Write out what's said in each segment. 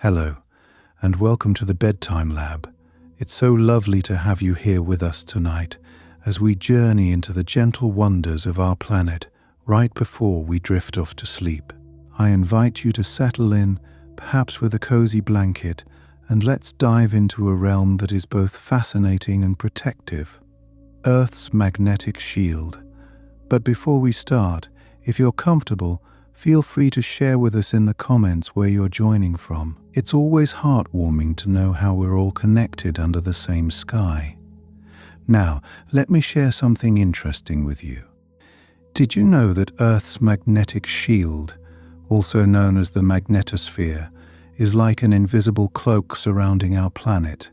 Hello, and welcome to the Bedtime Lab. It's so lovely to have you here with us tonight as we journey into the gentle wonders of our planet right before we drift off to sleep. I invite you to settle in, perhaps with a cozy blanket, and let's dive into a realm that is both fascinating and protective: Earth's magnetic shield. But before we start, if you're comfortable, feel free to share with us in the comments where you're joining from. It's always heartwarming to know how we're all connected under the same sky. Now, let me share something interesting with you. Did you know that Earth's magnetic shield, also known as the magnetosphere, is like an invisible cloak surrounding our planet?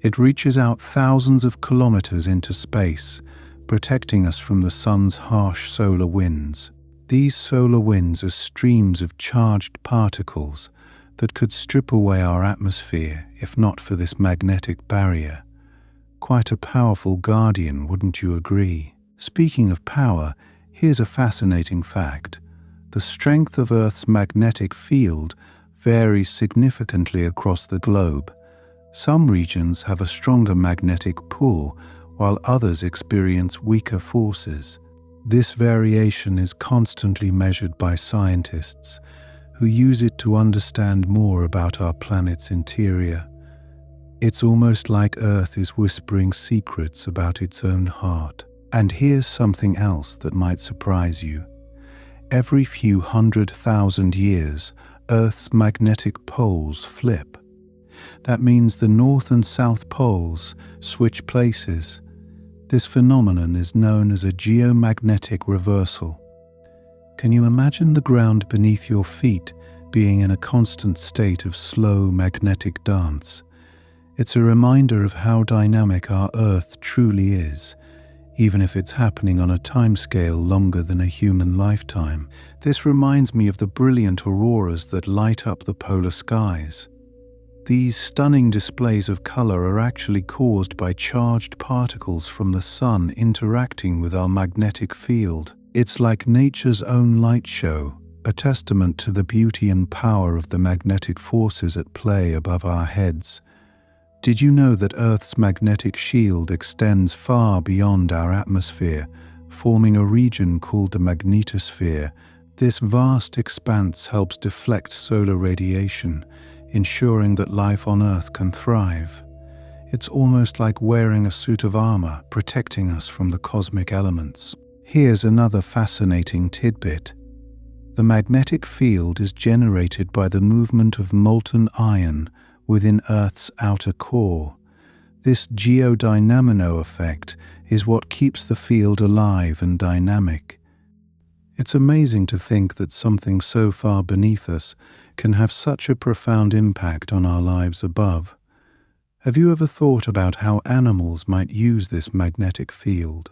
It reaches out thousands of kilometers into space, protecting us from the sun's harsh solar winds. These solar winds are streams of charged particles that could strip away our atmosphere if not for this magnetic barrier. Quite a powerful guardian, wouldn't you agree? Speaking of power, here's a fascinating fact. The strength of Earth's magnetic field varies significantly across the globe. Some regions have a stronger magnetic pull, while others experience weaker forces. This variation is constantly measured by scientists, who use it to understand more about our planet's interior. It's almost like Earth is whispering secrets about its own heart. And here's something else that might surprise you. Every few 100,000 years, Earth's magnetic poles flip. That means the North and South poles switch places. This phenomenon is known as a geomagnetic reversal. Can you imagine the ground beneath your feet being in a constant state of slow magnetic dance? It's a reminder of how dynamic our Earth truly is, even if it's happening on a timescale longer than a human lifetime. This reminds me of the brilliant auroras that light up the polar skies. These stunning displays of color are actually caused by charged particles from the sun interacting with our magnetic field. It's like nature's own light show, a testament to the beauty and power of the magnetic forces at play above our heads. Did you know that Earth's magnetic shield extends far beyond our atmosphere, forming a region called the magnetosphere? This vast expanse helps deflect solar radiation, ensuring that life on Earth can thrive. It's almost like wearing a suit of armor, protecting us from the cosmic elements. Here's another fascinating tidbit. The magnetic field is generated by the movement of molten iron within Earth's outer core. This geodynamo effect is what keeps the field alive and dynamic. It's amazing to think that something so far beneath us can have such a profound impact on our lives above. Have you ever thought about how animals might use this magnetic field?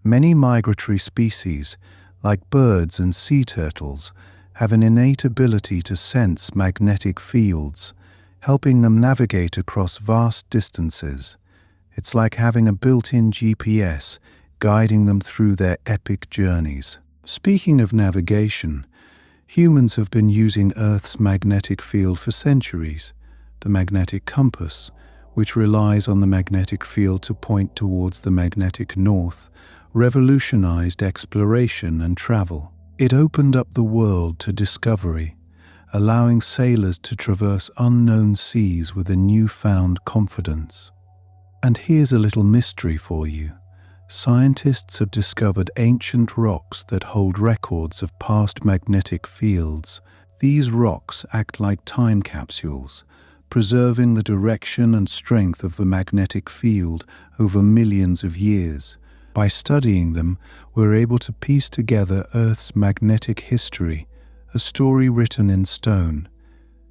Many migratory species, like birds and sea turtles, have an innate ability to sense magnetic fields, helping them navigate across vast distances. It's like having a built-in GPS guiding them through their epic journeys. Speaking of navigation, humans have been using Earth's magnetic field for centuries. The magnetic compass, which relies on the magnetic field to point towards the magnetic north, revolutionized exploration and travel. It opened up the world to discovery, allowing sailors to traverse unknown seas with a newfound confidence. And here's a little mystery for you. Scientists have discovered ancient rocks that hold records of past magnetic fields. These rocks act like time capsules, preserving the direction and strength of the magnetic field over millions of years. By studying them, we're able to piece together Earth's magnetic history, a story written in stone.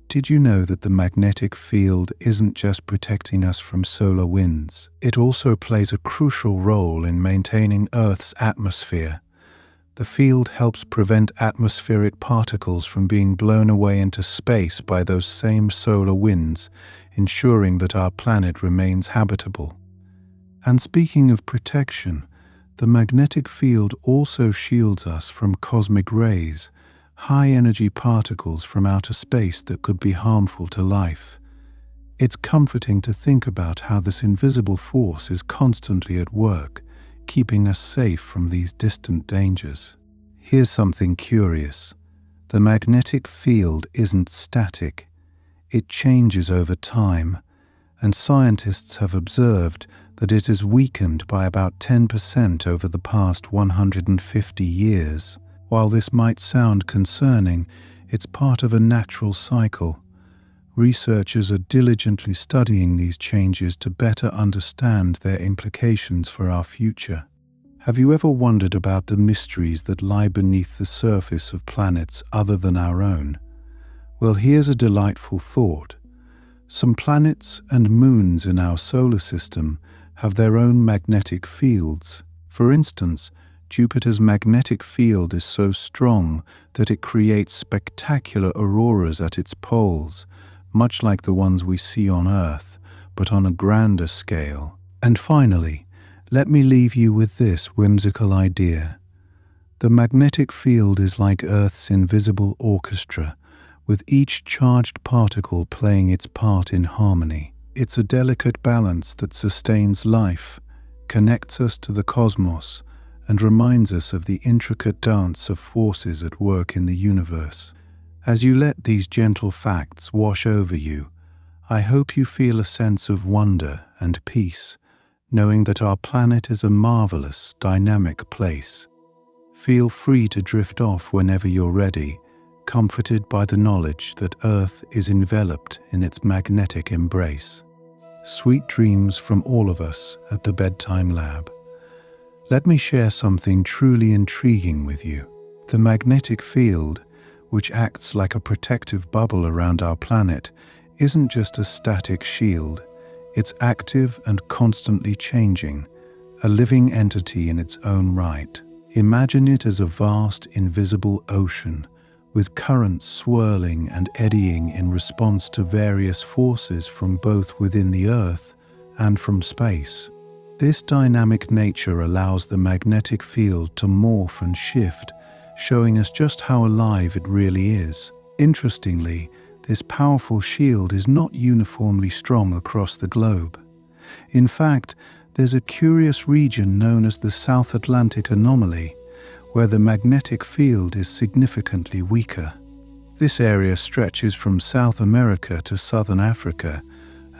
Did you know that the magnetic field isn't just protecting us from solar winds? It also plays a crucial role in maintaining Earth's atmosphere. The field helps prevent atmospheric particles from being blown away into space by those same solar winds, ensuring that our planet remains habitable. And speaking of protection, the magnetic field also shields us from cosmic rays, high-energy particles from outer space that could be harmful to life. It's comforting to think about how this invisible force is constantly at work, keeping us safe from these distant dangers. Here's something curious. The magnetic field isn't static. It changes over time, and scientists have observed that it has weakened by about 10% over the past 150 years. While this might sound concerning, it's part of a natural cycle. Researchers are diligently studying these changes to better understand their implications for our future. Have you ever wondered about the mysteries that lie beneath the surface of planets other than our own? Well, here's a delightful thought. Some planets and moons in our solar system have their own magnetic fields. For instance, Jupiter's magnetic field is so strong that it creates spectacular auroras at its poles, much like the ones we see on Earth, but on a grander scale. And finally, let me leave you with this whimsical idea. The magnetic field is like Earth's invisible orchestra, with each charged particle playing its part in harmony. It's a delicate balance that sustains life, connects us to the cosmos, and reminds us of the intricate dance of forces at work in the universe. As you let these gentle facts wash over you, I hope you feel a sense of wonder and peace, knowing that our planet is a marvelous, dynamic place. Feel free to drift off whenever you're ready, comforted by the knowledge that Earth is enveloped in its magnetic embrace. Sweet dreams from all of us at the Bedtime Lab. Let me share something truly intriguing with you. The magnetic field, which acts like a protective bubble around our planet, isn't just a static shield. It's active and constantly changing, a living entity in its own right. Imagine it as a vast, invisible ocean, with currents swirling and eddying in response to various forces from both within the Earth and from space. This dynamic nature allows the magnetic field to morph and shift, showing us just how alive it really is. Interestingly, this powerful shield is not uniformly strong across the globe. In fact, there's a curious region known as the South Atlantic Anomaly, where the magnetic field is significantly weaker. This area stretches from South America to Southern Africa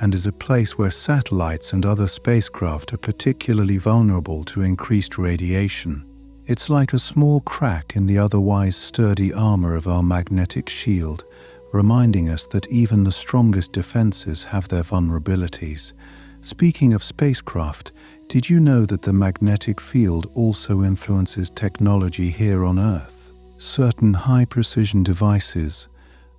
and is a place where satellites and other spacecraft are particularly vulnerable to increased radiation. It's like a small crack in the otherwise sturdy armor of our magnetic shield, reminding us that even the strongest defenses have their vulnerabilities. Speaking of spacecraft, did you know that the magnetic field also influences technology here on Earth? Certain high-precision devices,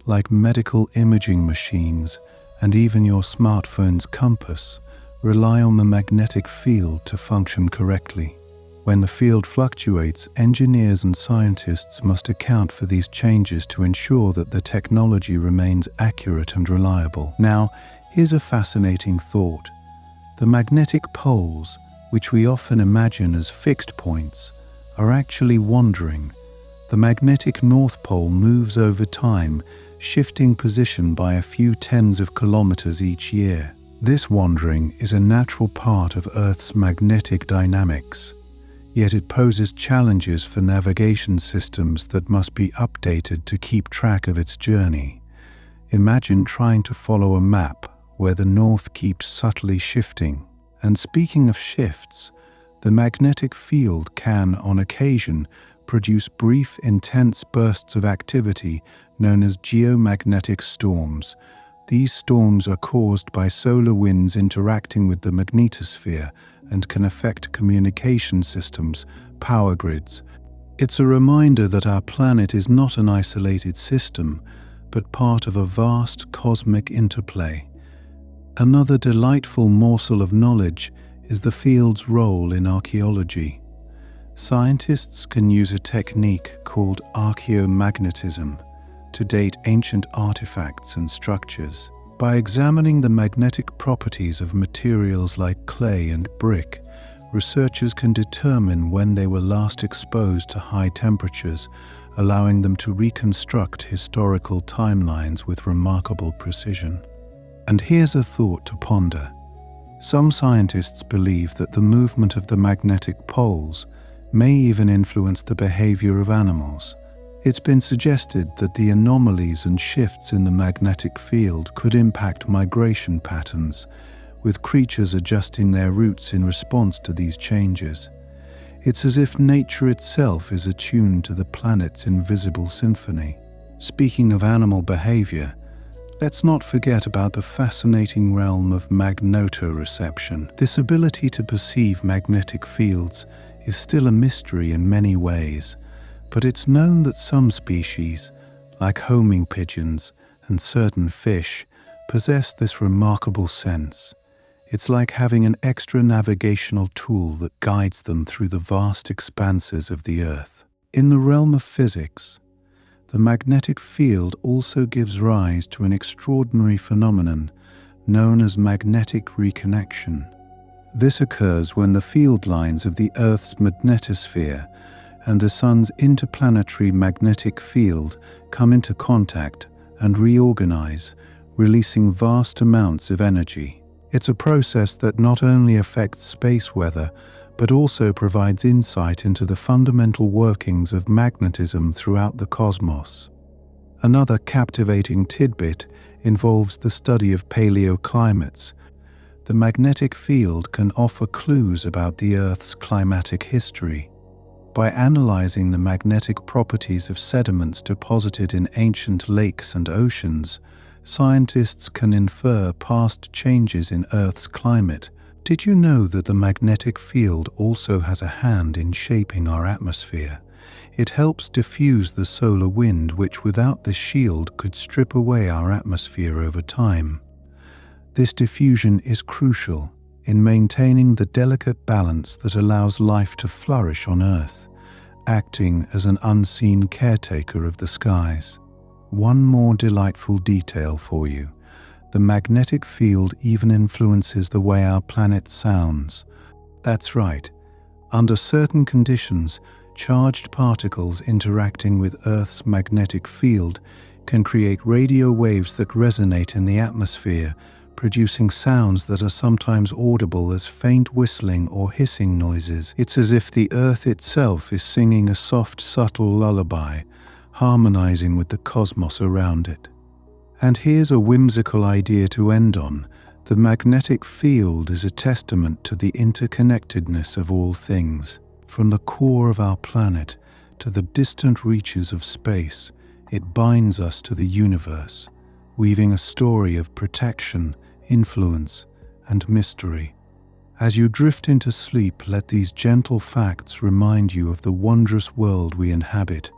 like medical imaging machines and even your smartphone's compass, rely on the magnetic field to function correctly. When the field fluctuates, engineers and scientists must account for these changes to ensure that the technology remains accurate and reliable. Now, here's a fascinating thought. The magnetic poles, which we often imagine as fixed points, are actually wandering. The magnetic North Pole moves over time, shifting position by a few tens of kilometers each year. This wandering is a natural part of Earth's magnetic dynamics, yet it poses challenges for navigation systems that must be updated to keep track of its journey. Imagine trying to follow a map where the north keeps subtly shifting. And speaking of shifts, the magnetic field can, on occasion, produce brief, intense bursts of activity known as geomagnetic storms. These storms are caused by solar winds interacting with the magnetosphere and can affect communication systems, power grids. It's a reminder that our planet is not an isolated system, but part of a vast cosmic interplay. Another delightful morsel of knowledge is the field's role in archaeology. Scientists can use a technique called archaeomagnetism to date ancient artifacts and structures. By examining the magnetic properties of materials like clay and brick, researchers can determine when they were last exposed to high temperatures allowing them to reconstruct historical timelines with remarkable precision. And here's a thought to ponder. Some scientists believe that the movement of the magnetic poles may even influence the behavior of animals. It's been suggested that the anomalies and shifts in the magnetic field could impact migration patterns, with creatures adjusting their routes in response to these changes. It's as if nature itself is attuned to the planet's invisible symphony. Speaking of animal behavior, let's not forget about the fascinating realm of magnetoreception. This ability to perceive magnetic fields is still a mystery in many ways, but it's known that some species, like homing pigeons and certain fish, possess this remarkable sense. It's like having an extra navigational tool that guides them through the vast expanses of the Earth. In the realm of physics, the magnetic field also gives rise to an extraordinary phenomenon known as magnetic reconnection. This occurs when the field lines of the Earth's magnetosphere and the Sun's interplanetary magnetic field come into contact and reorganize, releasing vast amounts of energy. It's a process that not only affects space weather, but also provides insight into the fundamental workings of magnetism throughout the cosmos. Another captivating tidbit involves the study of paleoclimates. The magnetic field can offer clues about the Earth's climatic history. By analyzing the magnetic properties of sediments deposited in ancient lakes and oceans, scientists can infer past changes in Earth's climate. Did you know that the magnetic field also has a hand in shaping our atmosphere? It helps diffuse the solar wind, which without this shield could strip away our atmosphere over time. This diffusion is crucial in maintaining the delicate balance that allows life to flourish on Earth, acting as an unseen caretaker of the skies. One more delightful detail for you. The magnetic field even influences the way our planet sounds. That's right. Under certain conditions, charged particles interacting with Earth's magnetic field can create radio waves that resonate in the atmosphere, producing sounds that are sometimes audible as faint whistling or hissing noises. It's as if the Earth itself is singing a soft, subtle lullaby, harmonizing with the cosmos around it. And here's a whimsical idea to end on. The magnetic field is a testament to the interconnectedness of all things. From the core of our planet to the distant reaches of space, it binds us to the universe, weaving a story of protection, influence, and mystery. As you drift into sleep, let these gentle facts remind you of the wondrous world we inhabit,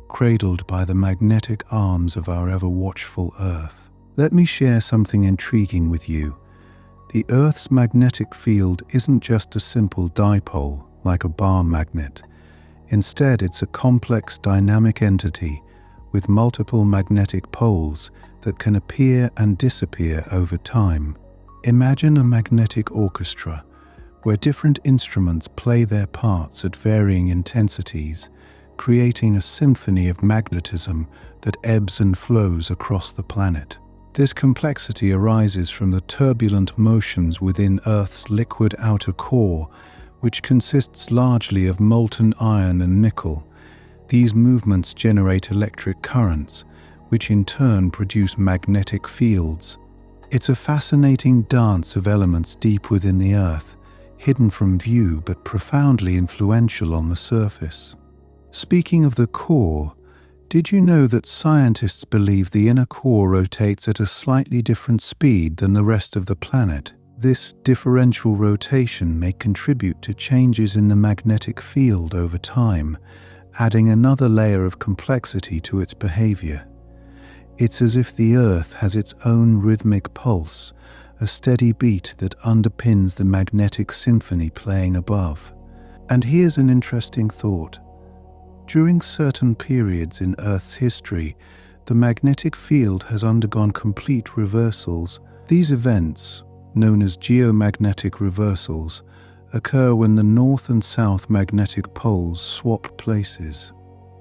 cradled by the magnetic arms of our ever-watchful Earth. Let me share something intriguing with you. The Earth's magnetic field isn't just a simple dipole, like a bar magnet. Instead, it's a complex dynamic entity with multiple magnetic poles that can appear and disappear over time. Imagine a magnetic orchestra, where different instruments play their parts at varying intensities, creating a symphony of magnetism that ebbs and flows across the planet. This complexity arises from the turbulent motions within Earth's liquid outer core, which consists largely of molten iron and nickel. These movements generate electric currents, which in turn produce magnetic fields. It's a fascinating dance of elements deep within the Earth, hidden from view but profoundly influential on the surface. Speaking of the core, did you know that scientists believe the inner core rotates at a slightly different speed than the rest of the planet? This differential rotation may contribute to changes in the magnetic field over time, adding another layer of complexity to its behavior. It's as if the Earth has its own rhythmic pulse, a steady beat that underpins the magnetic symphony playing above. And here's an interesting thought. During certain periods in Earth's history, the magnetic field has undergone complete reversals. These events, known as geomagnetic reversals, occur when the north and south magnetic poles swap places.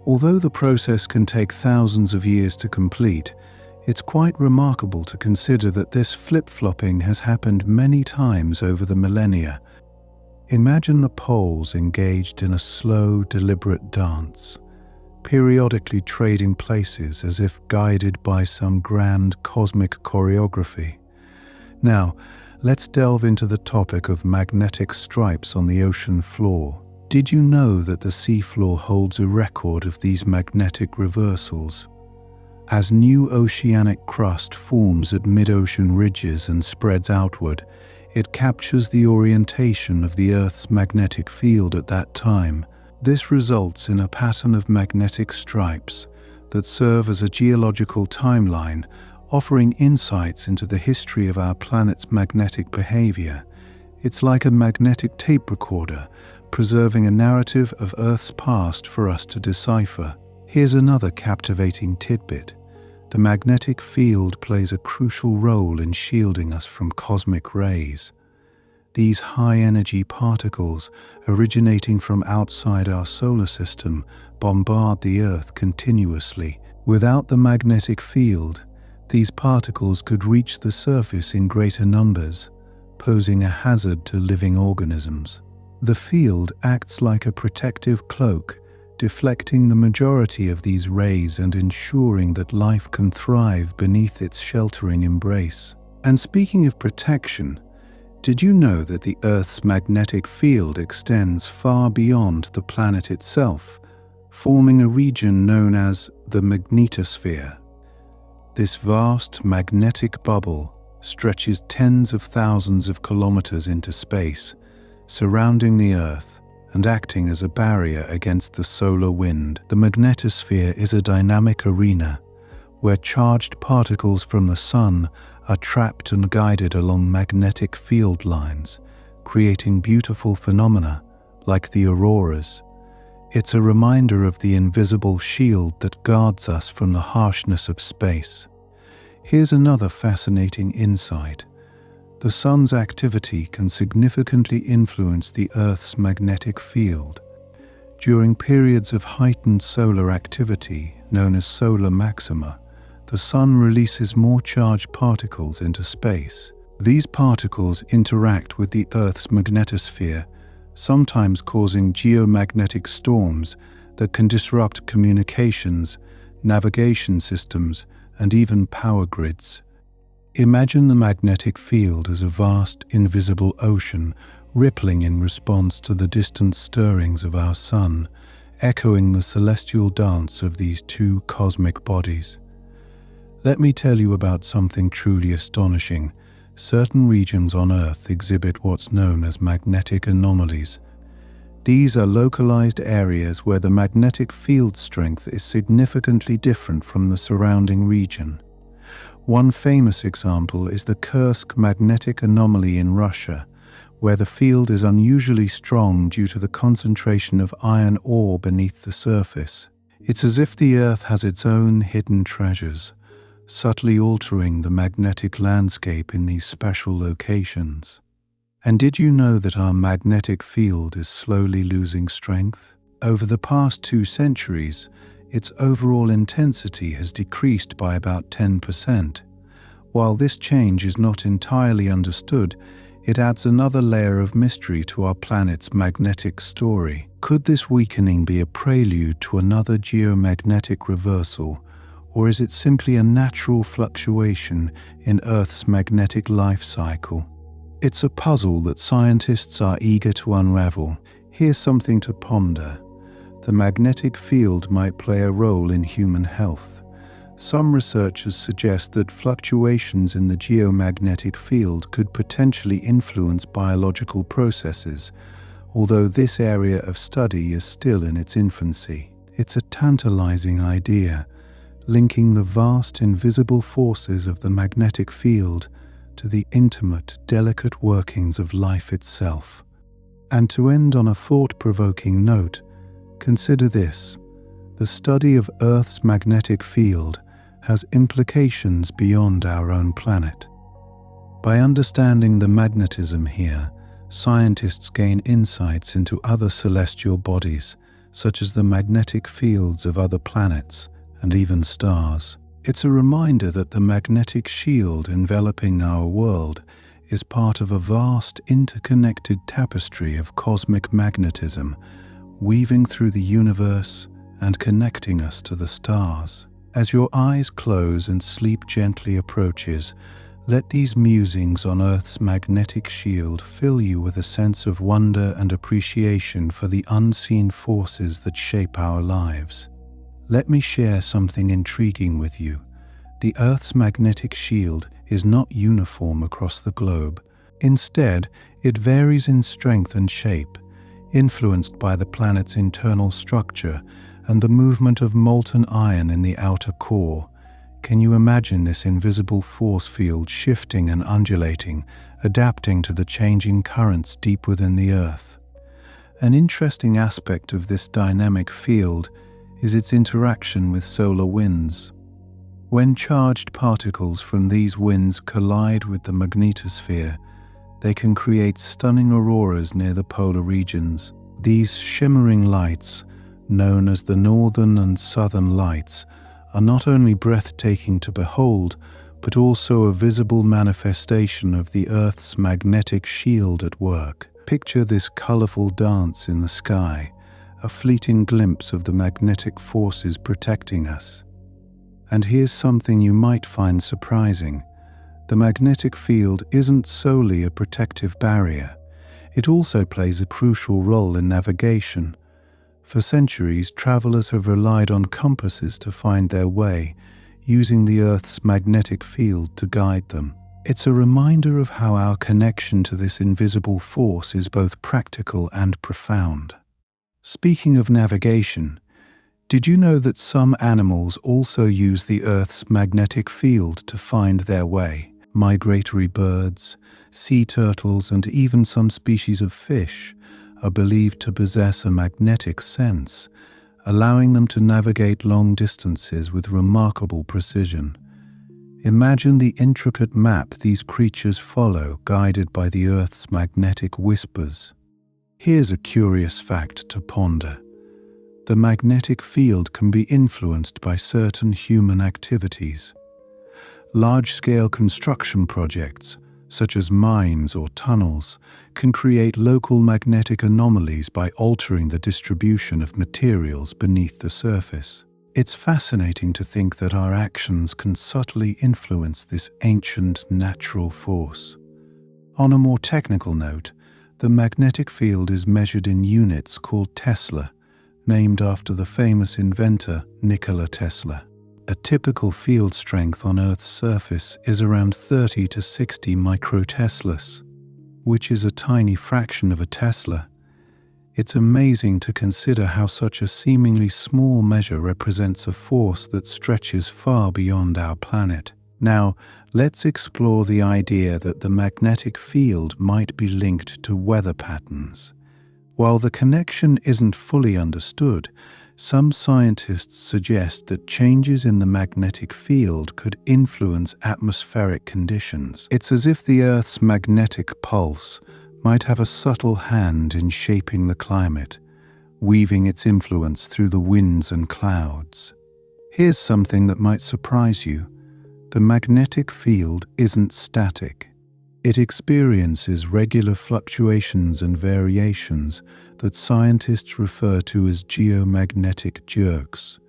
Although the process can take thousands of years to complete, it's quite remarkable to consider that this flip-flopping has happened many times over the millennia. Imagine the poles engaged in a slow, deliberate dance, periodically trading places as if guided by some grand cosmic choreography. Now, let's delve into the topic of magnetic stripes on the ocean floor. Did you know that the seafloor holds a record of these magnetic reversals? As new oceanic crust forms at mid-ocean ridges and spreads outward, it captures the orientation of the Earth's magnetic field at that time. This results in a pattern of magnetic stripes that serve as a geological timeline, offering insights into the history of our planet's magnetic behavior. It's like a magnetic tape recorder, preserving a narrative of Earth's past for us to decipher. Here's another captivating tidbit. The magnetic field plays a crucial role in shielding us from cosmic rays. These high-energy particles, originating from outside our solar system, bombard the Earth continuously. Without the magnetic field, these particles could reach the surface in greater numbers, posing a hazard to living organisms. The field acts like a protective cloak, deflecting the majority of these rays and ensuring that life can thrive beneath its sheltering embrace. And speaking of protection, did you know that the Earth's magnetic field extends far beyond the planet itself, forming a region known as the magnetosphere? This vast magnetic bubble stretches tens of thousands of kilometers into space, surrounding the Earth and acting as a barrier against the solar wind. The magnetosphere is a dynamic arena where charged particles from the Sun are trapped and guided along magnetic field lines, creating beautiful phenomena like the auroras. It's a reminder of the invisible shield that guards us from the harshness of space. Here's another fascinating insight. The Sun's activity can significantly influence the Earth's magnetic field. During periods of heightened solar activity, known as solar maxima, the Sun releases more charged particles into space. These particles interact with the Earth's magnetosphere, sometimes causing geomagnetic storms that can disrupt communications, navigation systems, and even power grids. Imagine the magnetic field as a vast, invisible ocean rippling in response to the distant stirrings of our Sun, echoing the celestial dance of these two cosmic bodies. Let me tell you about something truly astonishing. Certain regions on Earth exhibit what's known as magnetic anomalies. These are localized areas where the magnetic field strength is significantly different from the surrounding region. One famous example is the Kursk magnetic anomaly in Russia, where the field is unusually strong due to the concentration of iron ore beneath the surface. It's as if the Earth has its own hidden treasures, subtly altering the magnetic landscape in these special locations. And did you know that our magnetic field is slowly losing strength? Over the past 2 centuries, its overall intensity has decreased by about 10%. While this change is not entirely understood, it adds another layer of mystery to our planet's magnetic story. Could this weakening be a prelude to another geomagnetic reversal, or is it simply a natural fluctuation in Earth's magnetic life cycle? It's a puzzle that scientists are eager to unravel. Here's something to ponder. The magnetic field might play a role in human health. Some researchers suggest that fluctuations in the geomagnetic field could potentially influence biological processes, although this area of study is still in its infancy. It's a tantalizing idea, linking the vast invisible forces of the magnetic field to the intimate, delicate workings of life itself. And to end on a thought-provoking note, consider this. The study of Earth's magnetic field has implications beyond our own planet. By understanding the magnetism here, scientists gain insights into other celestial bodies, such as the magnetic fields of other planets and even stars. It's a reminder that the magnetic shield enveloping our world is part of a vast interconnected tapestry of cosmic magnetism, weaving through the universe and connecting us to the stars. As your eyes close and sleep gently approaches, let these musings on Earth's magnetic shield fill you with a sense of wonder and appreciation for the unseen forces that shape our lives. Let me share something intriguing with you. The Earth's magnetic shield is not uniform across the globe. Instead, it varies in strength and shape, influenced by the planet's internal structure and the movement of molten iron in the outer core. Can you imagine this invisible force field shifting and undulating, adapting to the changing currents deep within the Earth? An interesting aspect of this dynamic field is its interaction with solar winds. When charged particles from these winds collide with the magnetosphere, they can create stunning auroras near the polar regions. These shimmering lights, known as the Northern and Southern Lights, are not only breathtaking to behold, but also a visible manifestation of the Earth's magnetic shield at work. Picture this colorful dance in the sky, a fleeting glimpse of the magnetic forces protecting us. And here's something you might find surprising. The magnetic field isn't solely a protective barrier. It also plays a crucial role in navigation. For centuries, travelers have relied on compasses to find their way, using the Earth's magnetic field to guide them. It's a reminder of how our connection to this invisible force is both practical and profound. Speaking of navigation, did you know that some animals also use the Earth's magnetic field to find their way? Migratory birds, sea turtles, and even some species of fish are believed to possess a magnetic sense, allowing them to navigate long distances with remarkable precision. Imagine the intricate map these creatures follow, guided by the Earth's magnetic whispers. Here's a curious fact to ponder. The magnetic field can be influenced by certain human activities. Large-scale construction projects, such as mines or tunnels, can create local magnetic anomalies by altering the distribution of materials beneath the surface. It's fascinating to think that our actions can subtly influence this ancient natural force. On a more technical note, the magnetic field is measured in units called Tesla, named after the famous inventor Nikola Tesla. A typical field strength on Earth's surface is around 30 to 60 microteslas, which is a tiny fraction of a Tesla. It's amazing to consider how such a seemingly small measure represents a force that stretches far beyond our planet. Now, let's explore the idea that the magnetic field might be linked to weather patterns. While the connection isn't fully understood, some scientists suggest that changes in the magnetic field could influence atmospheric conditions. It's as if the Earth's magnetic pulse might have a subtle hand in shaping the climate, weaving its influence through the winds and clouds. Here's something that might surprise you. The magnetic field isn't static. It experiences regular fluctuations and variations that scientists refer to as geomagnetic jerks.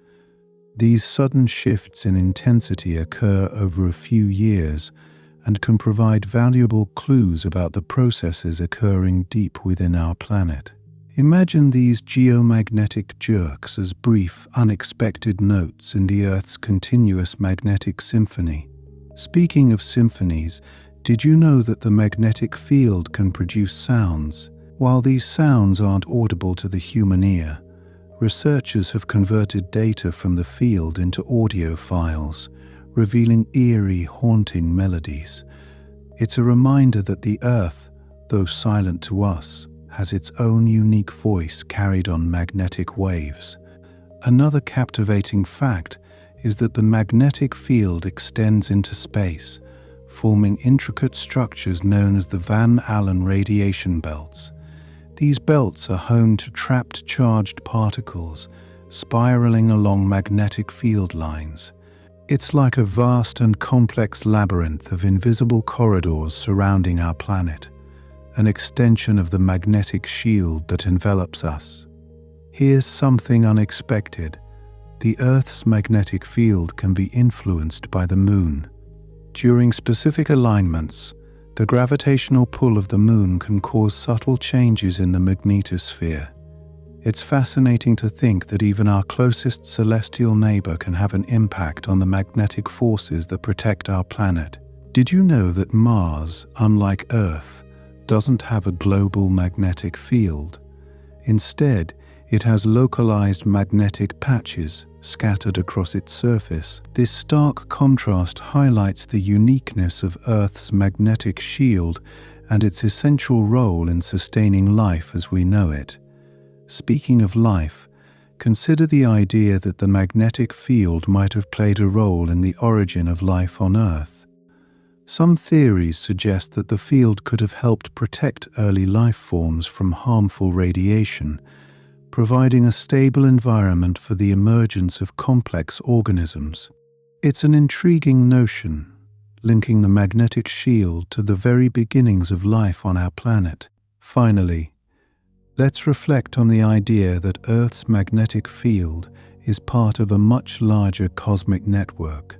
These sudden shifts in intensity occur over a few years and can provide valuable clues about the processes occurring deep within our planet. Imagine these geomagnetic jerks as brief, unexpected notes in the Earth's continuous magnetic symphony. Speaking of symphonies, did you know that the magnetic field can produce sounds? While these sounds aren't audible to the human ear, researchers have converted data from the field into audio files, revealing eerie, haunting melodies. It's a reminder that the Earth, though silent to us, has its own unique voice carried on magnetic waves. Another captivating fact is that the magnetic field extends into space, forming intricate structures known as the Van Allen radiation belts. These belts are home to trapped charged particles, spiraling along magnetic field lines. It's like a vast and complex labyrinth of invisible corridors surrounding our planet, an extension of the magnetic shield that envelops us. Here's something unexpected. The Earth's magnetic field can be influenced by the Moon. During specific alignments, the gravitational pull of the Moon can cause subtle changes in the magnetosphere. It's fascinating to think that even our closest celestial neighbor can have an impact on the magnetic forces that protect our planet. Did you know that Mars, unlike Earth, doesn't have a global magnetic field? Instead, it has localized magnetic patches scattered across its surface. This stark contrast highlights the uniqueness of Earth's magnetic shield and its essential role in sustaining life as we know it. Speaking of life, consider the idea that the magnetic field might have played a role in the origin of life on Earth. Some theories suggest that the field could have helped protect early life forms from harmful radiation, providing a stable environment for the emergence of complex organisms. It's an intriguing notion, linking the magnetic shield to the very beginnings of life on our planet. Finally, let's reflect on the idea that Earth's magnetic field is part of a much larger cosmic network.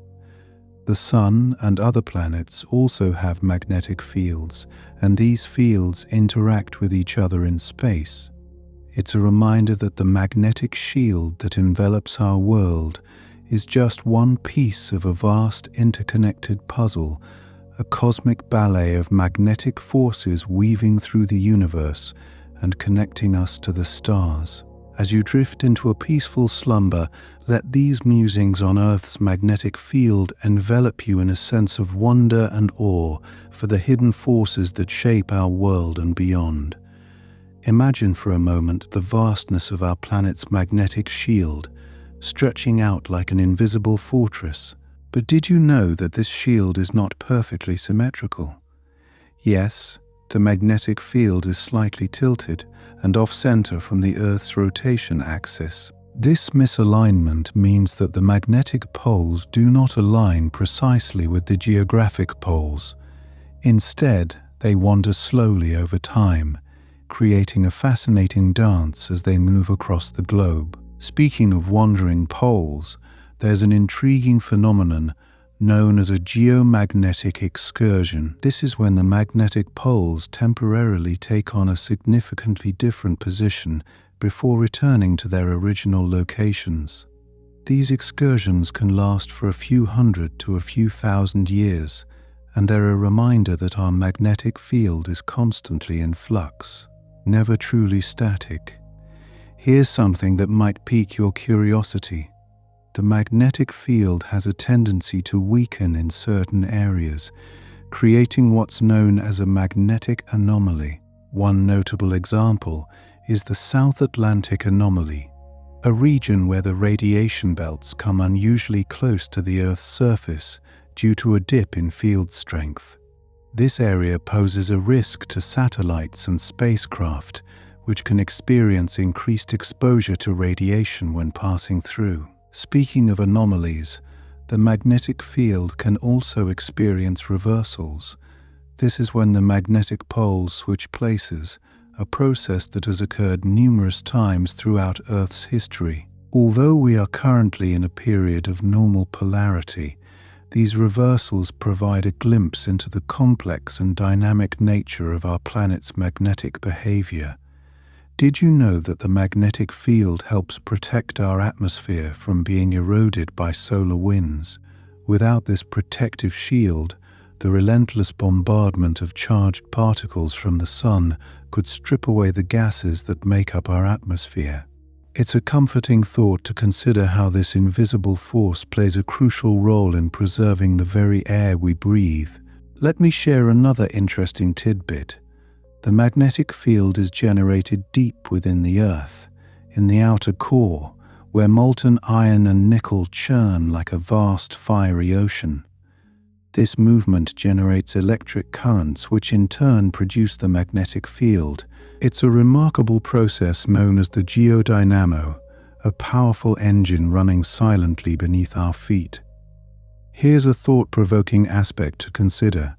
The Sun and other planets also have magnetic fields, and these fields interact with each other in space. It's a reminder that the magnetic shield that envelops our world is just one piece of a vast interconnected puzzle, a cosmic ballet of magnetic forces weaving through the universe and connecting us to the stars. As you drift into a peaceful slumber, let these musings on Earth's magnetic field envelop you in a sense of wonder and awe for the hidden forces that shape our world and beyond. Imagine for a moment the vastness of our planet's magnetic shield, stretching out like an invisible fortress. But did you know that this shield is not perfectly symmetrical? Yes, the magnetic field is slightly tilted and off-center from the Earth's rotation axis. This misalignment means that the magnetic poles do not align precisely with the geographic poles. Instead, they wander slowly over time, creating a fascinating dance as they move across the globe. Speaking of wandering poles, there's an intriguing phenomenon known as a geomagnetic excursion. This is when the magnetic poles temporarily take on a significantly different position before returning to their original locations. These excursions can last for a few hundred to a few thousand years, and they're a reminder that our magnetic field is constantly in flux, never truly static. Here's something that might pique your curiosity. The magnetic field has a tendency to weaken in certain areas, creating what's known as a magnetic anomaly. One notable example is the South Atlantic anomaly, a region where the radiation belts come unusually close to the Earth's surface due to a dip in field strength. This area poses a risk to satellites and spacecraft, which can experience increased exposure to radiation when passing through. Speaking of anomalies, the magnetic field can also experience reversals. This is when the magnetic poles switch places, a process that has occurred numerous times throughout Earth's history. Although we are currently in a period of normal polarity, these reversals provide a glimpse into the complex and dynamic nature of our planet's magnetic behavior. Did you know that the magnetic field helps protect our atmosphere from being eroded by solar winds? Without this protective shield, the relentless bombardment of charged particles from the sun could strip away the gases that make up our atmosphere. It's a comforting thought to consider how this invisible force plays a crucial role in preserving the very air we breathe. Let me share another interesting tidbit. The magnetic field is generated deep within the Earth, in the outer core, where molten iron and nickel churn like a vast fiery ocean. This movement generates electric currents which in turn produce the magnetic field. It's a remarkable process known as the geodynamo, a powerful engine running silently beneath our feet. Here's a thought-provoking aspect to consider.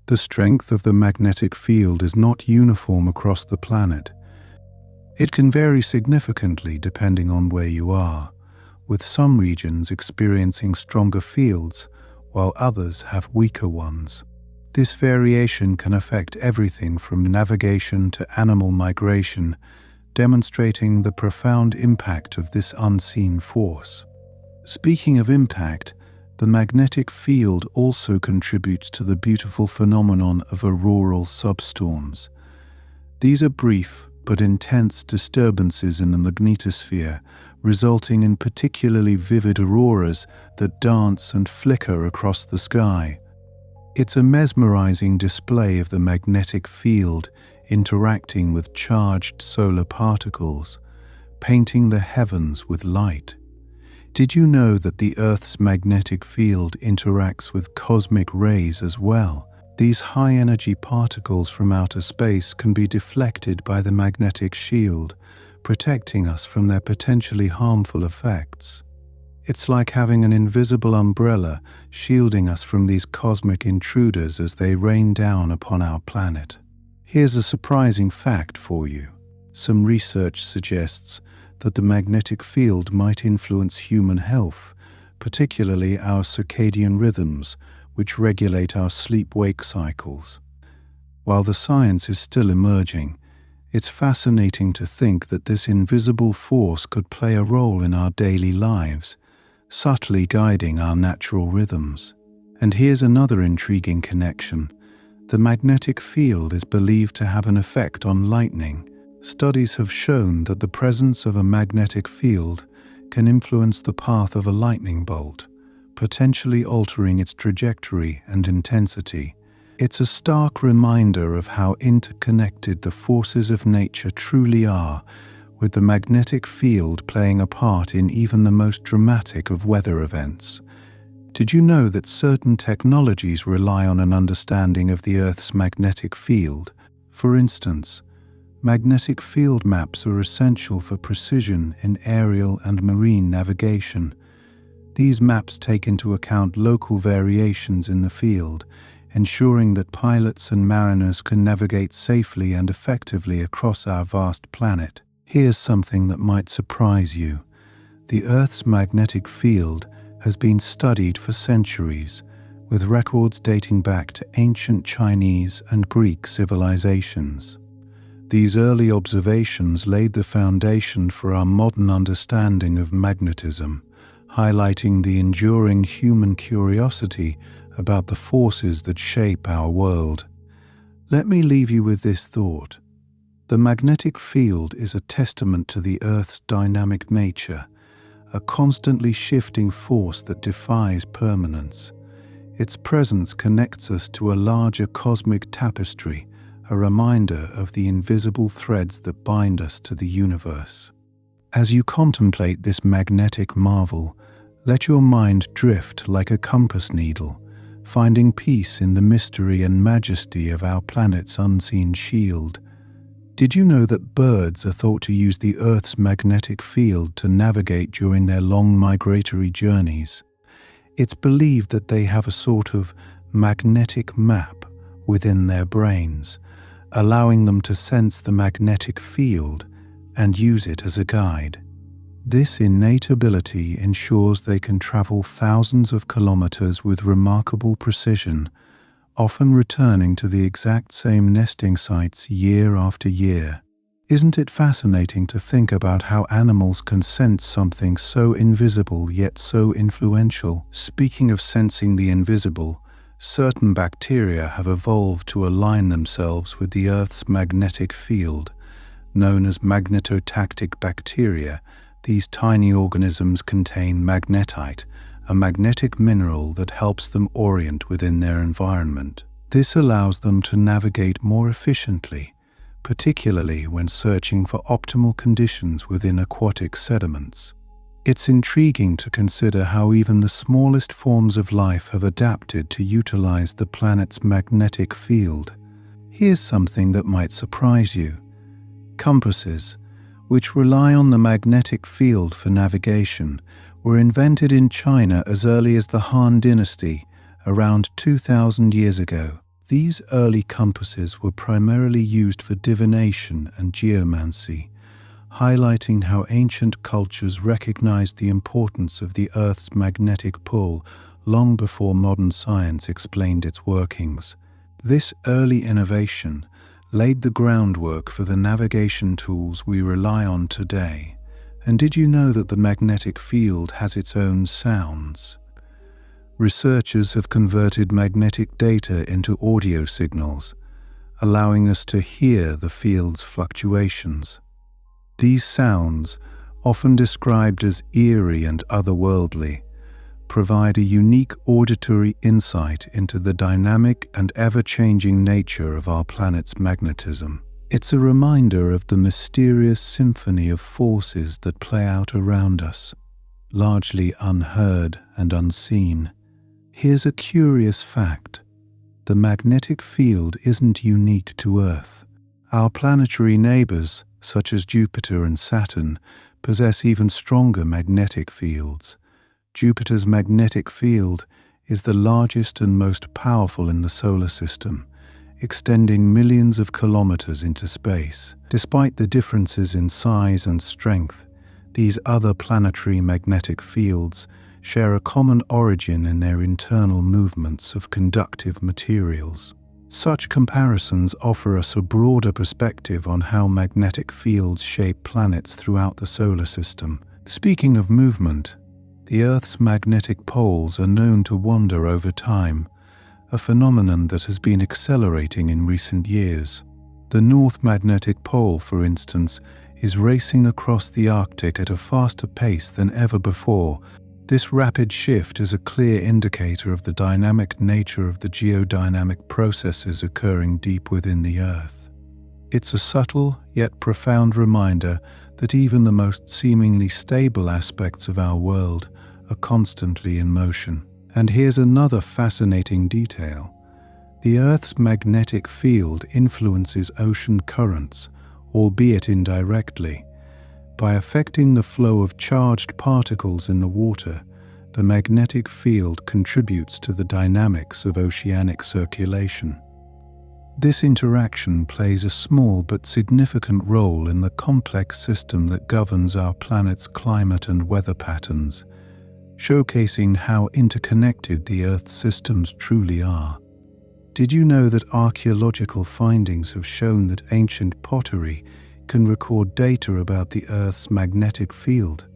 The strength of the magnetic field is not uniform across the planet. It can vary significantly depending on where you are, with some regions experiencing stronger fields, while others have weaker ones. This variation can affect everything from navigation to animal migration, demonstrating the profound impact of this unseen force. Speaking of impact, the magnetic field also contributes to the beautiful phenomenon of auroral substorms. These are brief but intense disturbances in the magnetosphere, resulting in particularly vivid auroras that dance and flicker across the sky. It's a mesmerizing display of the magnetic field interacting with charged solar particles, painting the heavens with light. Did you know that the Earth's magnetic field interacts with cosmic rays as well? These high-energy particles from outer space can be deflected by the magnetic shield, protecting us from their potentially harmful effects. It's like having an invisible umbrella shielding us from these cosmic intruders as they rain down upon our planet. Here's a surprising fact for you. Some research suggests that the magnetic field might influence human health, particularly our circadian rhythms, which regulate our sleep-wake cycles. While the science is still emerging, it's fascinating to think that this invisible force could play a role in our daily lives, subtly guiding our natural rhythms. And here's another intriguing connection. The magnetic field is believed to have an effect on lightning. Studies have shown that the presence of a magnetic field can influence the path of a lightning bolt, potentially altering its trajectory and intensity. It's a stark reminder of how interconnected the forces of nature truly are, with the magnetic field playing a part in even the most dramatic of weather events. Did you know that certain technologies rely on an understanding of the Earth's magnetic field? For instance, magnetic field maps are essential for precision in aerial and marine navigation. These maps take into account local variations in the field, ensuring that pilots and mariners can navigate safely and effectively across our vast planet. Here's something that might surprise you. The Earth's magnetic field has been studied for centuries, with records dating back to ancient Chinese and Greek civilizations. These early observations laid the foundation for our modern understanding of magnetism, highlighting the enduring human curiosity about the forces that shape our world. Let me leave you with this thought. The magnetic field is a testament to the Earth's dynamic nature, a constantly shifting force that defies permanence. Its presence connects us to a larger cosmic tapestry, a reminder of the invisible threads that bind us to the universe. As you contemplate this magnetic marvel, let your mind drift like a compass needle, finding peace in the mystery and majesty of our planet's unseen shield. Did you know that birds are thought to use the Earth's magnetic field to navigate during their long migratory journeys? It's believed that they have a sort of magnetic map within their brains, allowing them to sense the magnetic field and use it as a guide. This innate ability ensures they can travel thousands of kilometers with remarkable precision, often returning to the exact same nesting sites year after year. Isn't it fascinating to think about how animals can sense something so invisible yet so influential? Speaking of sensing the invisible, certain bacteria have evolved to align themselves with the Earth's magnetic field. Known as magnetotactic bacteria, these tiny organisms contain magnetite, a magnetic mineral that helps them orient within their environment. This allows them to navigate more efficiently, particularly when searching for optimal conditions within aquatic sediments. It's intriguing to consider how even the smallest forms of life have adapted to utilize the planet's magnetic field. Here's something that might surprise you. Compasses, which rely on the magnetic field for navigation, were invented in China as early as the Han Dynasty, around 2,000 years ago. These early compasses were primarily used for divination and geomancy, highlighting how ancient cultures recognized the importance of the Earth's magnetic pull long before modern science explained its workings. This early innovation laid the groundwork for the navigation tools we rely on today. And did you know that the magnetic field has its own sounds? Researchers have converted magnetic data into audio signals, allowing us to hear the field's fluctuations. These sounds, often described as eerie and otherworldly, provide a unique auditory insight into the dynamic and ever-changing nature of our planet's magnetism. It's a reminder of the mysterious symphony of forces that play out around us, largely unheard and unseen. Here's a curious fact. The magnetic field isn't unique to Earth. Our planetary neighbors, such as Jupiter and Saturn, possess even stronger magnetic fields. Jupiter's magnetic field is the largest and most powerful in the solar system, extending millions of kilometers into space. Despite the differences in size and strength, these other planetary magnetic fields share a common origin in their internal movements of conductive materials. Such comparisons offer us a broader perspective on how magnetic fields shape planets throughout the solar system. Speaking of movement, the Earth's magnetic poles are known to wander over time, a phenomenon that has been accelerating in recent years. The North Magnetic Pole, for instance, is racing across the Arctic at a faster pace than ever before. This rapid shift is a clear indicator of the dynamic nature of the geodynamic processes occurring deep within the Earth. It's a subtle yet profound reminder that even the most seemingly stable aspects of our world are constantly in motion. And here's another fascinating detail. The Earth's magnetic field influences ocean currents, albeit indirectly. By affecting the flow of charged particles in the water, the magnetic field contributes to the dynamics of oceanic circulation. This interaction plays a small but significant role in the complex system that governs our planet's climate and weather patterns, showcasing how interconnected the Earth's systems truly are. Did you know that archaeological findings have shown that ancient pottery can record data about the Earth's magnetic field?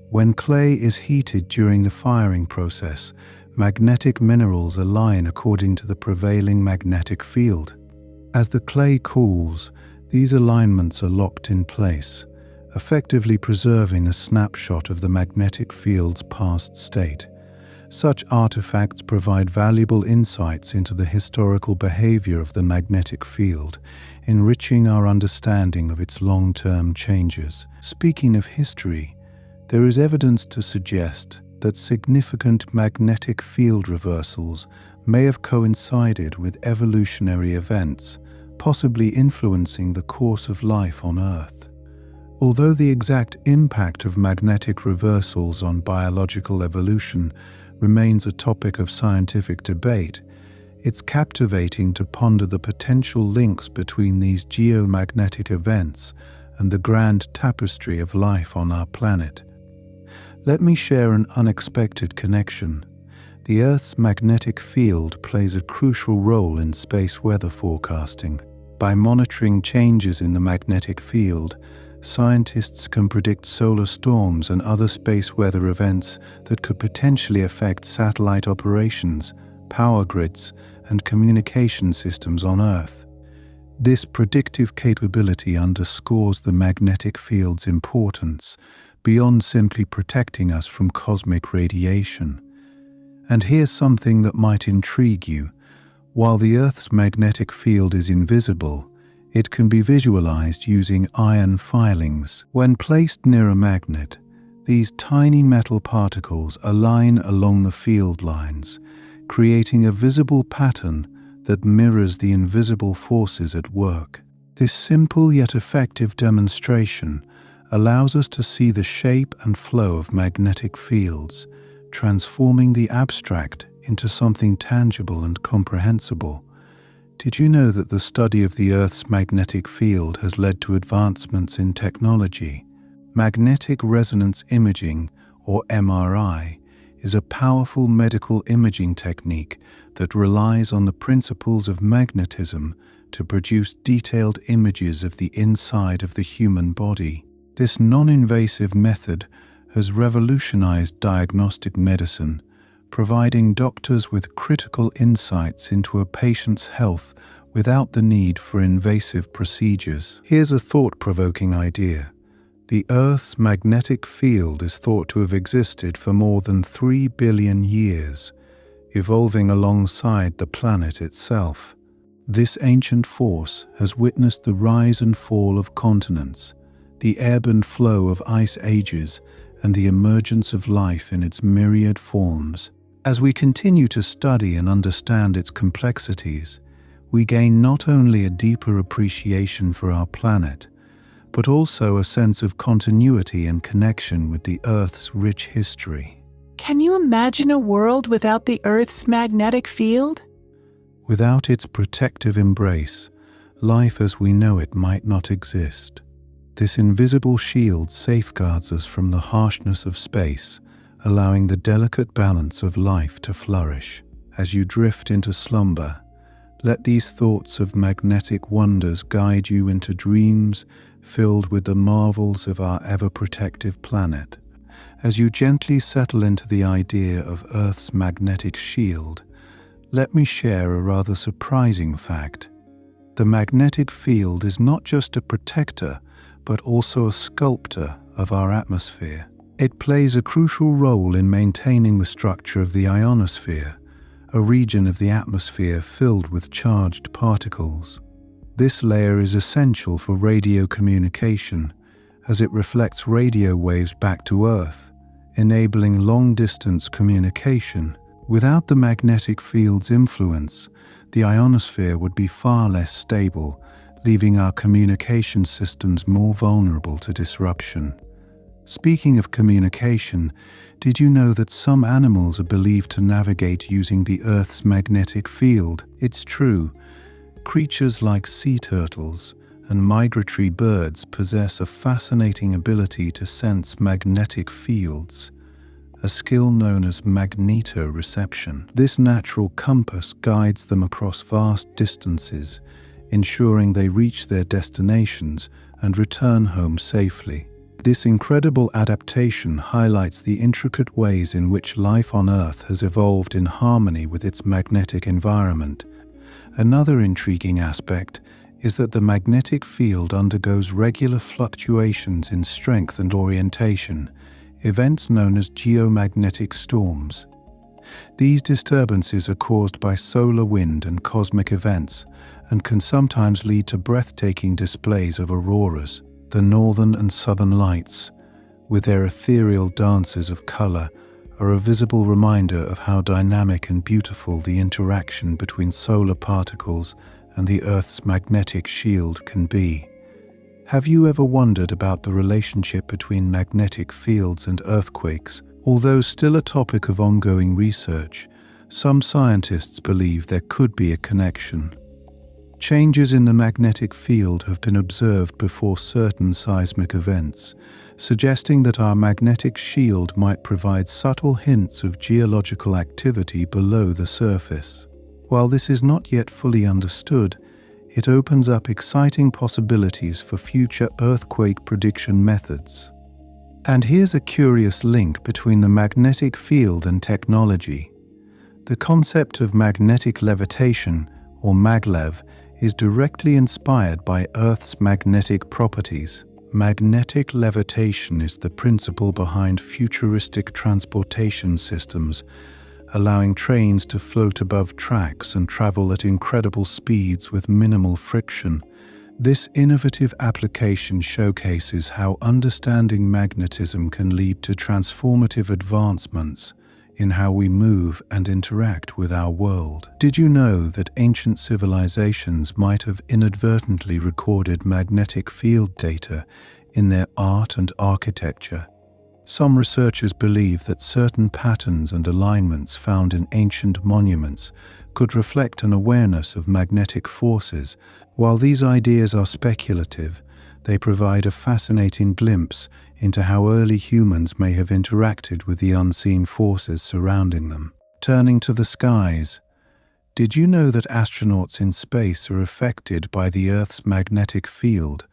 When clay is heated during the firing process, magnetic minerals align according to the prevailing magnetic field. As the clay cools, these alignments are locked in place, effectively preserving a snapshot of the magnetic field's past state. Such artifacts provide valuable insights into the historical behavior of the magnetic field, enriching our understanding of its long-term changes. Speaking of history, there is evidence to suggest that significant magnetic field reversals may have coincided with evolutionary events, possibly influencing the course of life on Earth. Although the exact impact of magnetic reversals on biological evolution remains a topic of scientific debate, it's captivating to ponder the potential links between these geomagnetic events and the grand tapestry of life on our planet. Let me share an unexpected connection. The Earth's magnetic field plays a crucial role in space weather forecasting. By monitoring changes in the magnetic field, scientists can predict solar storms and other space weather events that could potentially affect satellite operations, power grids, and communication systems on Earth. This predictive capability underscores the magnetic field's importance beyond simply protecting us from cosmic radiation. And here's something that might intrigue you. While the Earth's magnetic field is invisible, it can be visualized using iron filings. When placed near a magnet, These tiny metal particles align along the field lines, creating a visible pattern that mirrors the invisible forces at work. This simple yet effective demonstration allows us to see the shape and flow of magnetic fields, transforming the abstract into something tangible and comprehensible. Did you know that the study of the Earth's magnetic field has led to advancements in technology? Magnetic resonance imaging, or MRI, is a powerful medical imaging technique that relies on the principles of magnetism to produce detailed images of the inside of the human body. This non-invasive method has revolutionized diagnostic medicine, providing doctors with critical insights into a patient's health without the need for invasive procedures. Here's a thought-provoking idea. The Earth's magnetic field is thought to have existed for more than 3 billion years, evolving alongside the planet itself. This ancient force has witnessed the rise and fall of continents, the ebb and flow of ice ages, and the emergence of life in its myriad forms. As we continue to study and understand its complexities, we gain not only a deeper appreciation for our planet, but also a sense of continuity and connection with the Earth's rich history. Can you imagine a world without the Earth's magnetic field? Without its protective embrace, life as we know it might not exist. This invisible shield safeguards us from the harshness of space, allowing the delicate balance of life to flourish. As you drift into slumber, let these thoughts of magnetic wonders guide you into dreams filled with the marvels of our ever-protective planet. As you gently settle into the idea of Earth's magnetic shield, let me share a rather surprising fact. The magnetic field is not just a protector, but also a sculptor of our atmosphere. It plays a crucial role in maintaining the structure of the ionosphere, a region of the atmosphere filled with charged particles. This layer is essential for radio communication, as it reflects radio waves back to Earth, enabling long-distance communication. Without the magnetic field's influence, the ionosphere would be far less stable, leaving our communication systems more vulnerable to disruption. Speaking of communication, did you know that some animals are believed to navigate using the Earth's magnetic field? It's true. Creatures like sea turtles and migratory birds possess a fascinating ability to sense magnetic fields, a skill known as magnetoreception. This natural compass guides them across vast distances, ensuring they reach their destinations and return home safely. This incredible adaptation highlights the intricate ways in which life on Earth has evolved in harmony with its magnetic environment. Another intriguing aspect is that the magnetic field undergoes regular fluctuations in strength and orientation, events known as geomagnetic storms. These disturbances are caused by solar wind and cosmic events, and can sometimes lead to breathtaking displays of auroras. The northern and southern lights, with their ethereal dances of color, are a visible reminder of how dynamic and beautiful the interaction between solar particles and the Earth's magnetic shield can be. Have you ever wondered about the relationship between magnetic fields and earthquakes? Although still a topic of ongoing research, some scientists believe there could be a connection. Changes in the magnetic field have been observed before certain seismic events, suggesting that our magnetic shield might provide subtle hints of geological activity below the surface. While this is not yet fully understood, it opens up exciting possibilities for future earthquake prediction methods. And here's a curious link between the magnetic field and technology. The concept of magnetic levitation, or maglev, is directly inspired by Earth's magnetic properties. Magnetic levitation is the principle behind futuristic transportation systems, allowing trains to float above tracks and travel at incredible speeds with minimal friction. This innovative application showcases how understanding magnetism can lead to transformative advancements in how we move and interact with our world. Did you know that ancient civilizations might have inadvertently recorded magnetic field data in their art and architecture? Some researchers believe that certain patterns and alignments found in ancient monuments could reflect an awareness of magnetic forces. While these ideas are speculative, they provide a fascinating glimpse into how early humans may have interacted with the unseen forces surrounding them. Turning to the skies, did you know that astronauts in space are affected by the Earth's magnetic field,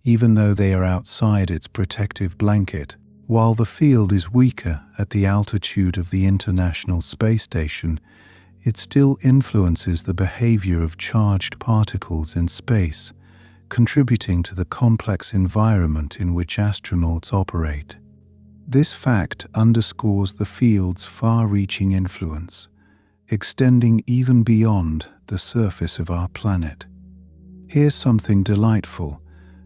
even though they are outside its protective blanket? While the field is weaker at the altitude of the International Space Station, it still influences the behavior of charged particles in space, contributing to the complex environment in which astronauts operate. This fact underscores the field's far-reaching influence, extending even beyond the surface of our planet. Here's something delightful.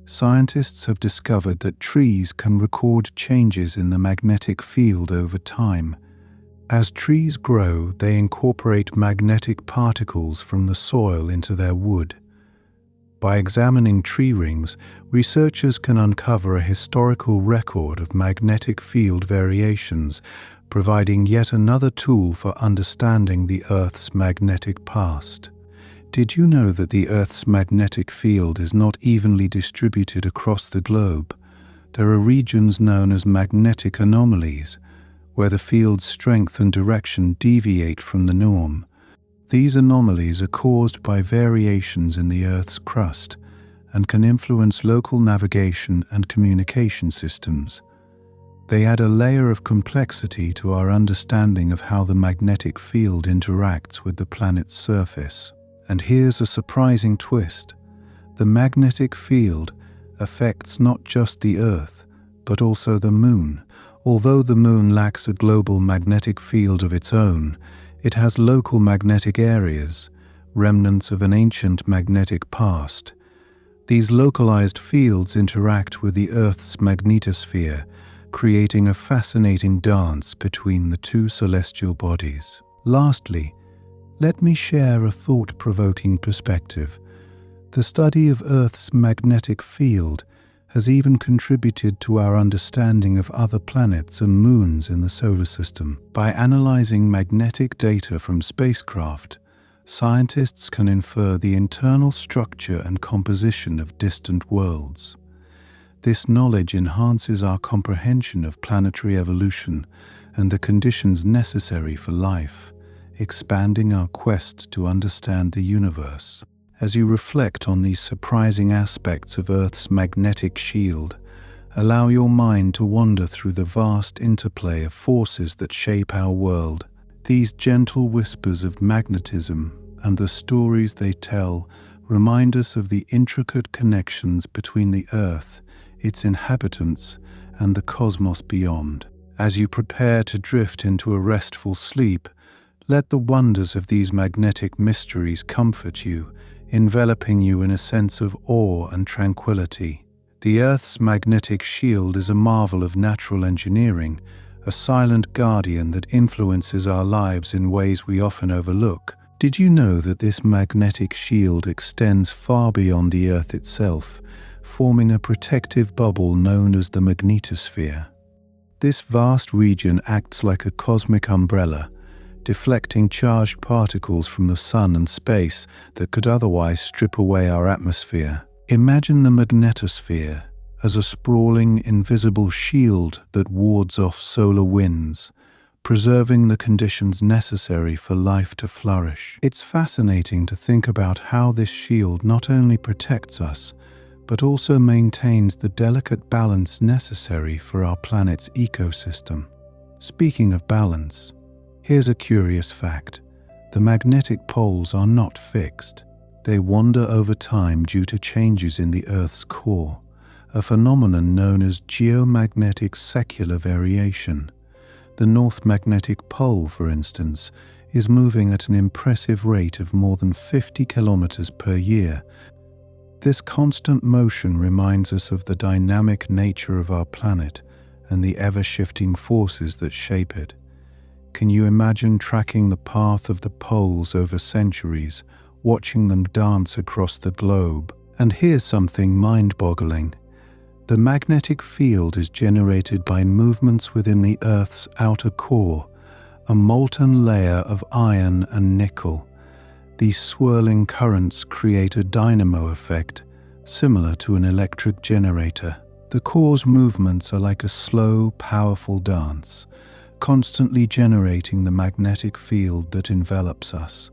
Scientists have discovered that trees can record changes in the magnetic field over time. As trees grow, they incorporate magnetic particles from the soil into their wood. By examining tree rings, researchers can uncover a historical record of magnetic field variations, providing yet another tool for understanding the Earth's magnetic past. Did you know that the Earth's magnetic field is not evenly distributed across the globe? There are regions known as magnetic anomalies, where the field's strength and direction deviate from the norm. These anomalies are caused by variations in the Earth's crust and can influence local navigation and communication systems. They add a layer of complexity to our understanding of how the magnetic field interacts with the planet's surface. And here's a surprising twist. The magnetic field affects not just the Earth, but also the Moon. Although the Moon lacks a global magnetic field of its own, it has local magnetic areas, remnants of an ancient magnetic past. These localized fields interact with the Earth's magnetosphere, creating a fascinating dance between the two celestial bodies. Lastly, let me share a thought-provoking perspective. The study of Earth's magnetic field has even contributed to our understanding of other planets and moons in the solar system. By analyzing magnetic data from spacecraft, scientists can infer the internal structure and composition of distant worlds. This knowledge enhances our comprehension of planetary evolution and the conditions necessary for life, expanding our quest to understand the universe. As you reflect on these surprising aspects of Earth's magnetic shield, allow your mind to wander through the vast interplay of forces that shape our world. These gentle whispers of magnetism and the stories they tell remind us of the intricate connections between the Earth, its inhabitants, and the cosmos beyond. As you prepare to drift into a restful sleep, let the wonders of these magnetic mysteries comfort you, enveloping you in a sense of awe and tranquility. The Earth's magnetic shield is a marvel of natural engineering, a silent guardian that influences our lives in ways we often overlook. Did you know that this magnetic shield extends far beyond the Earth itself, forming a protective bubble known as the magnetosphere? This vast region acts like a cosmic umbrella, deflecting charged particles from the sun and space that could otherwise strip away our atmosphere. Imagine the magnetosphere as a sprawling, invisible shield that wards off solar winds, preserving the conditions necessary for life to flourish. It's fascinating to think about how this shield not only protects us, but also maintains the delicate balance necessary for our planet's ecosystem. Speaking of balance, here's a curious fact. The magnetic poles are not fixed. They wander over time due to changes in the Earth's core, a phenomenon known as geomagnetic secular variation. The North Magnetic Pole, for instance, is moving at an impressive rate of more than 50 kilometers per year, This constant motion reminds us of the dynamic nature of our planet and the ever-shifting forces that shape it. Can you imagine tracking the path of the poles over centuries, watching them dance across the globe? And here's something mind-boggling. The magnetic field is generated by movements within the Earth's outer core, a molten layer of iron and nickel. These swirling currents create a dynamo effect, similar to an electric generator. The core's movements are like a slow, powerful dance, constantly generating the magnetic field that envelops us.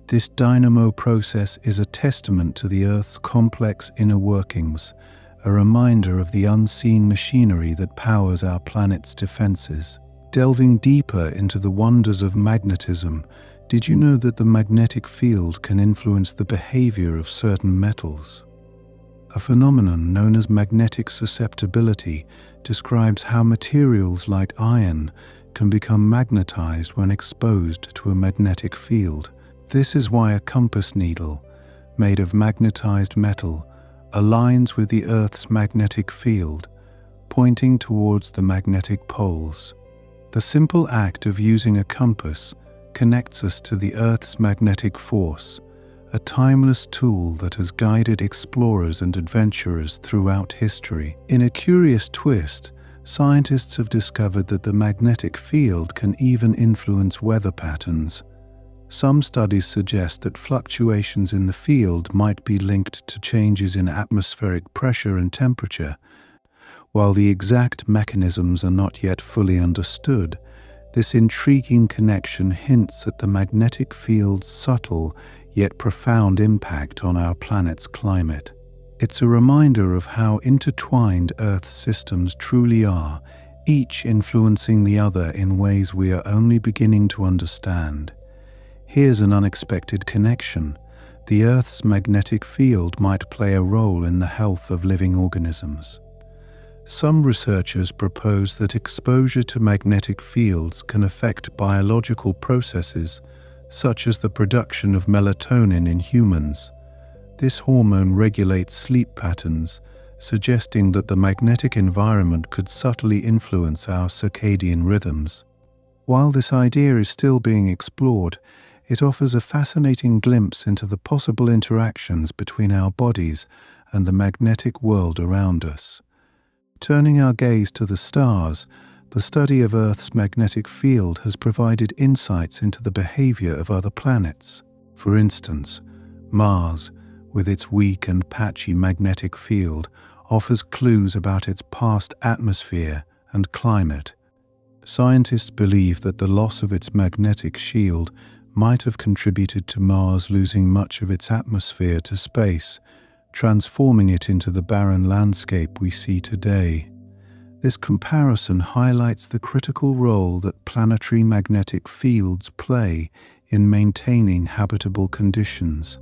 This dynamo process is a testament to the Earth's complex inner workings, a reminder of the unseen machinery that powers our planet's defenses. Delving deeper into the wonders of magnetism, did you know that the magnetic field can influence the behavior of certain metals? A phenomenon known as magnetic susceptibility describes how materials like iron can become magnetized when exposed to a magnetic field. This is why a compass needle, made of magnetized metal, aligns with the Earth's magnetic field, pointing towards the magnetic poles. The simple act of using a compass connects us to the Earth's magnetic force, a timeless tool that has guided explorers and adventurers throughout history. In a curious twist, scientists have discovered that the magnetic field can even influence weather patterns. Some studies suggest that fluctuations in the field might be linked to changes in atmospheric pressure and temperature. While the exact mechanisms are not yet fully understood, this intriguing connection hints at the magnetic field's subtle yet profound impact on our planet's climate. It's a reminder of how intertwined Earth's systems truly are, each influencing the other in ways we are only beginning to understand. Here's an unexpected connection. The Earth's magnetic field might play a role in the health of living organisms. Some researchers propose that exposure to magnetic fields can affect biological processes, such as the production of melatonin in humans. This hormone regulates sleep patterns, suggesting that the magnetic environment could subtly influence our circadian rhythms. While this idea is still being explored, it offers a fascinating glimpse into the possible interactions between our bodies and the magnetic world around us. Turning our gaze to the stars, the study of Earth's magnetic field has provided insights into the behavior of other planets. For instance, Mars, with its weak and patchy magnetic field, offers clues about its past atmosphere and climate. Scientists believe that the loss of its magnetic shield might have contributed to Mars losing much of its atmosphere to space, transforming it into the barren landscape we see today. This comparison highlights the critical role that planetary magnetic fields play in maintaining habitable conditions.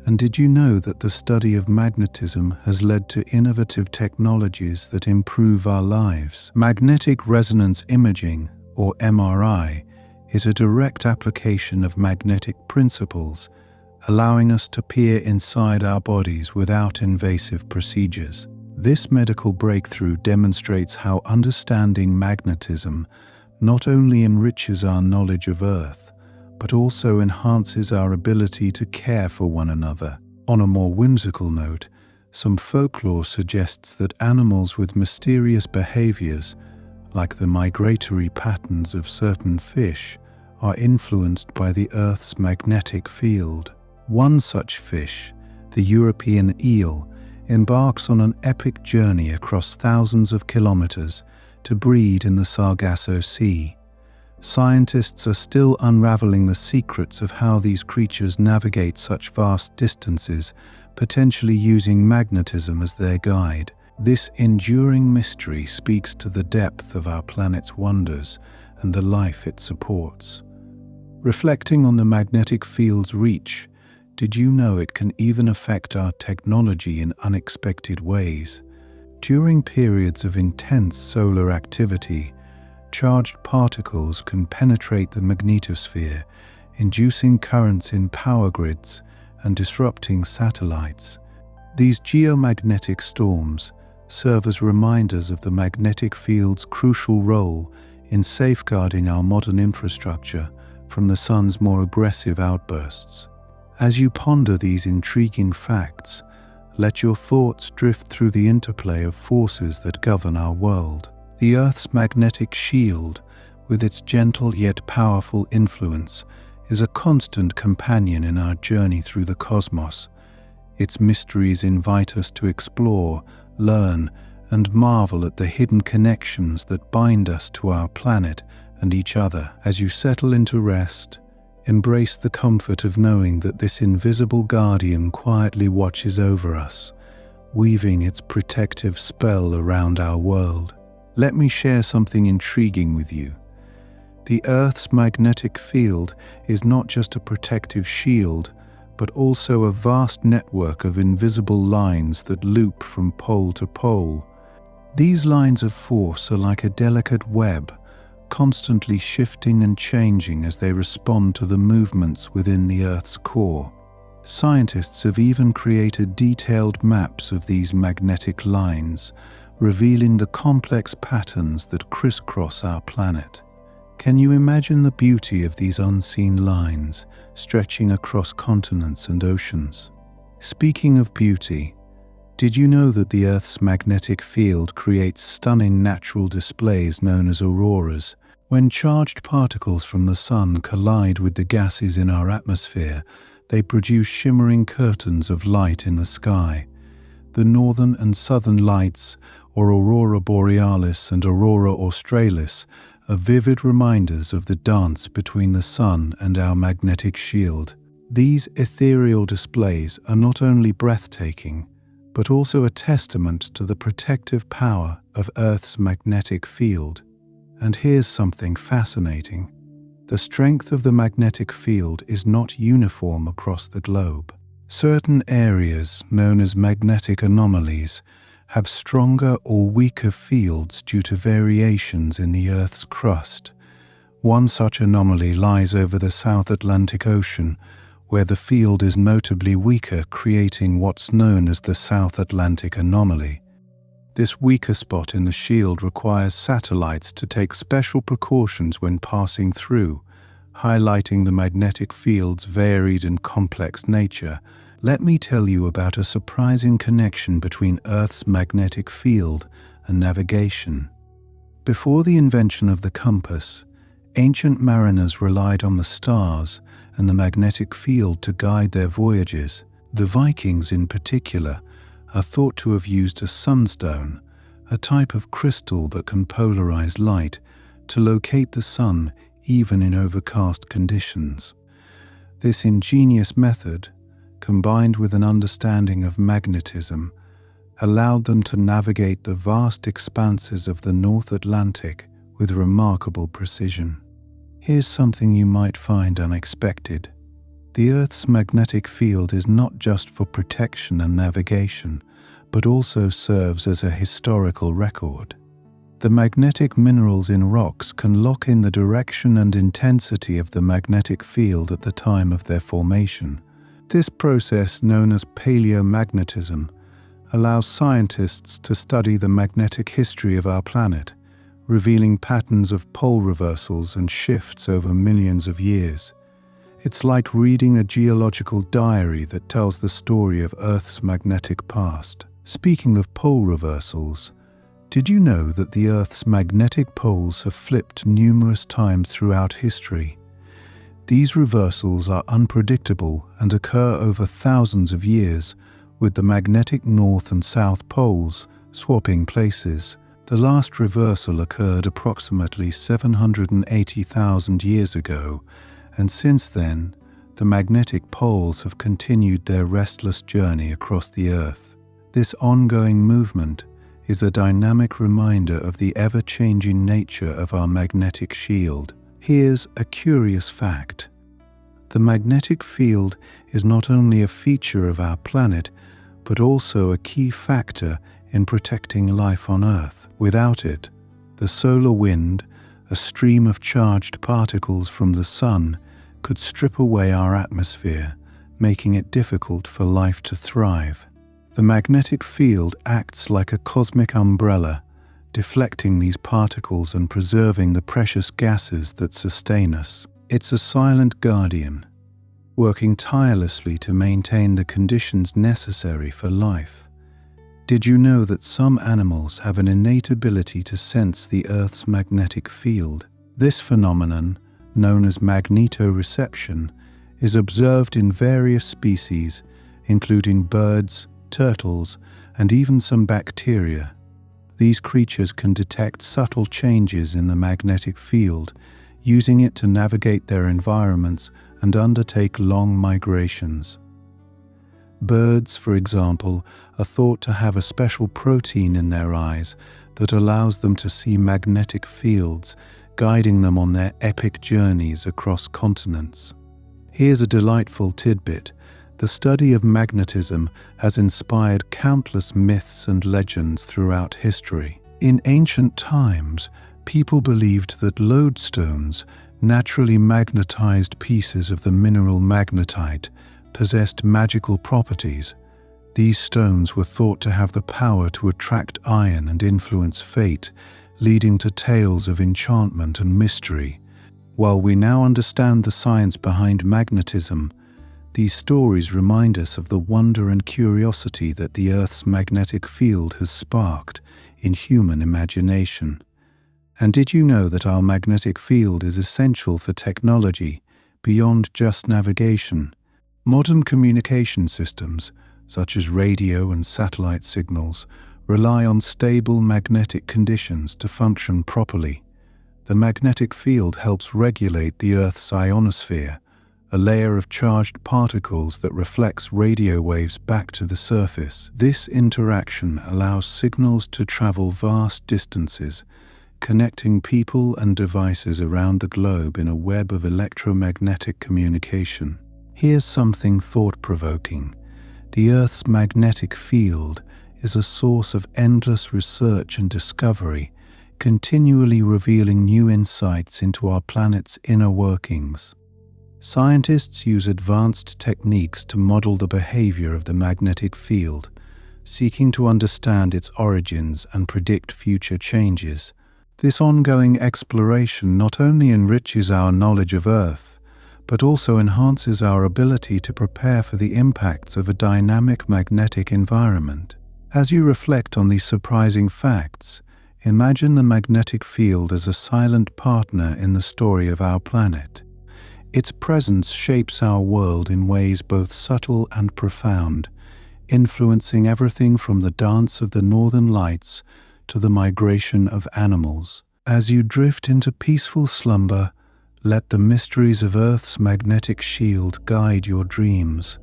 And did you know that the study of magnetism has led to innovative technologies that improve our lives? Magnetic resonance imaging, or MRI, is a direct application of magnetic principles, allowing us to peer inside our bodies without invasive procedures. This medical breakthrough demonstrates how understanding magnetism not only enriches our knowledge of Earth, but also enhances our ability to care for one another. On a more whimsical note, some folklore suggests that animals with mysterious behaviors, like the migratory patterns of certain fish, are influenced by the Earth's magnetic field. One such fish, the European eel, embarks on an epic journey across thousands of kilometers to breed in the Sargasso Sea. Scientists are still unraveling the secrets of how these creatures navigate such vast distances, potentially using magnetism as their guide. This enduring mystery speaks to the depth of our planet's wonders and the life it supports. Reflecting on the magnetic field's reach, did you know it can even affect our technology in unexpected ways? During periods of intense solar activity, charged particles can penetrate the magnetosphere, inducing currents in power grids and disrupting satellites. These geomagnetic storms serve as reminders of the magnetic field's crucial role in safeguarding our modern infrastructure from the sun's more aggressive outbursts. As you ponder these intriguing facts, let your thoughts drift through the interplay of forces that govern our world. The Earth's magnetic shield, with its gentle yet powerful influence, is a constant companion in our journey through the cosmos. Its mysteries invite us to explore, learn, and marvel at the hidden connections that bind us to our planet and each other. As you settle into rest, embrace the comfort of knowing that this invisible guardian quietly watches over us, weaving its protective spell around our world. Let me share something intriguing with you. The Earth's magnetic field is not just a protective shield, but also a vast network of invisible lines that loop from pole to pole. These lines of force are like a delicate web, constantly shifting and changing as they respond to the movements within the Earth's core. Scientists have even created detailed maps of these magnetic lines, revealing the complex patterns that crisscross our planet. Can you imagine the beauty of these unseen lines, stretching across continents and oceans? Speaking of beauty, did you know that the Earth's magnetic field creates stunning natural displays known as auroras? When charged particles from the sun collide with the gases in our atmosphere, they produce shimmering curtains of light in the sky. The northern and southern lights, or aurora borealis and aurora australis, are vivid reminders of the dance between the sun and our magnetic shield. These ethereal displays are not only breathtaking, but also a testament to the protective power of Earth's magnetic field. And here's something fascinating. The strength of the magnetic field is not uniform across the globe. Certain areas, known as magnetic anomalies, have stronger or weaker fields due to variations in the Earth's crust. One such anomaly lies over the South Atlantic Ocean, where the field is notably weaker, creating what's known as the South Atlantic Anomaly. This weaker spot in the shield requires satellites to take special precautions when passing through, highlighting the magnetic field's varied and complex nature. Let me tell you about a surprising connection between Earth's magnetic field and navigation. Before the invention of the compass, ancient mariners relied on the stars and the magnetic field to guide their voyages. The Vikings, in particular, are thought to have used a sunstone, a type of crystal that can polarize light, to locate the sun even in overcast conditions. This ingenious method, combined with an understanding of magnetism, allowed them to navigate the vast expanses of the North Atlantic with remarkable precision. Here's something you might find unexpected. The Earth's magnetic field is not just for protection and navigation, but also serves as a historical record. The magnetic minerals in rocks can lock in the direction and intensity of the magnetic field at the time of their formation. This process, known as paleomagnetism, allows scientists to study the magnetic history of our planet, revealing patterns of pole reversals and shifts over millions of years. It's like reading a geological diary that tells the story of Earth's magnetic past. Speaking of pole reversals, did you know that the Earth's magnetic poles have flipped numerous times throughout history? These reversals are unpredictable and occur over thousands of years, with the magnetic north and south poles swapping places. The last reversal occurred approximately 780,000 years ago, and since then, the magnetic poles have continued their restless journey across the Earth. This ongoing movement is a dynamic reminder of the ever-changing nature of our magnetic shield. Here's a curious fact. The magnetic field is not only a feature of our planet, but also a key factor in protecting life on Earth. Without it, the solar wind, a stream of charged particles from the sun, could strip away our atmosphere, making it difficult for life to thrive. The magnetic field acts like a cosmic umbrella, deflecting these particles and preserving the precious gases that sustain us. It's a silent guardian, working tirelessly to maintain the conditions necessary for life. Did you know that some animals have an innate ability to sense the Earth's magnetic field? This phenomenon, known as magnetoreception, is observed in various species, including birds, turtles, and even some bacteria. These creatures can detect subtle changes in the magnetic field, using it to navigate their environments and undertake long migrations. Birds, for example, are thought to have a special protein in their eyes that allows them to see magnetic fields, guiding them on their epic journeys across continents. Here's a delightful tidbit. The study of magnetism has inspired countless myths and legends throughout history. In ancient times, people believed that lodestones, naturally magnetized pieces of the mineral magnetite, possessed magical properties. These stones were thought to have the power to attract iron and influence fate, leading to tales of enchantment and mystery. While we now understand the science behind magnetism, these stories remind us of the wonder and curiosity that the Earth's magnetic field has sparked in human imagination. And did you know that our magnetic field is essential for technology beyond just navigation? Modern communication systems, such as radio and satellite signals, rely on stable magnetic conditions to function properly. The magnetic field helps regulate the Earth's ionosphere, a layer of charged particles that reflects radio waves back to the surface. This interaction allows signals to travel vast distances, connecting people and devices around the globe in a web of electromagnetic communication. Here's something thought-provoking. The Earth's magnetic field is a source of endless research and discovery, continually revealing new insights into our planet's inner workings. Scientists use advanced techniques to model the behavior of the magnetic field, seeking to understand its origins and predict future changes. This ongoing exploration not only enriches our knowledge of Earth, but also enhances our ability to prepare for the impacts of a dynamic magnetic environment. As you reflect on these surprising facts, imagine the magnetic field as a silent partner in the story of our planet. Its presence shapes our world in ways both subtle and profound, influencing everything from the dance of the northern lights to the migration of animals. As you drift into peaceful slumber, let the mysteries of Earth's magnetic shield guide your dreams,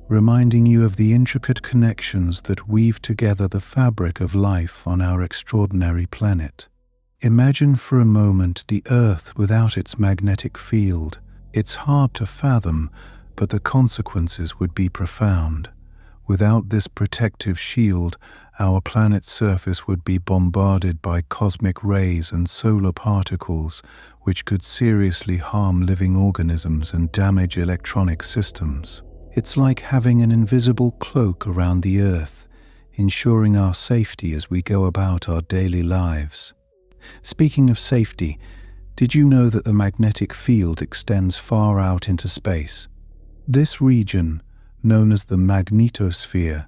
reminding you of the intricate connections that weave together the fabric of life on our extraordinary planet. Imagine for a moment the Earth without its magnetic field. It's hard to fathom, but the consequences would be profound. Without this protective shield, our planet's surface would be bombarded by cosmic rays and solar particles, which could seriously harm living organisms and damage electronic systems. It's like having an invisible cloak around the Earth, ensuring our safety as we go about our daily lives. Speaking of safety, did you know that the magnetic field extends far out into space? This region, known as the magnetosphere,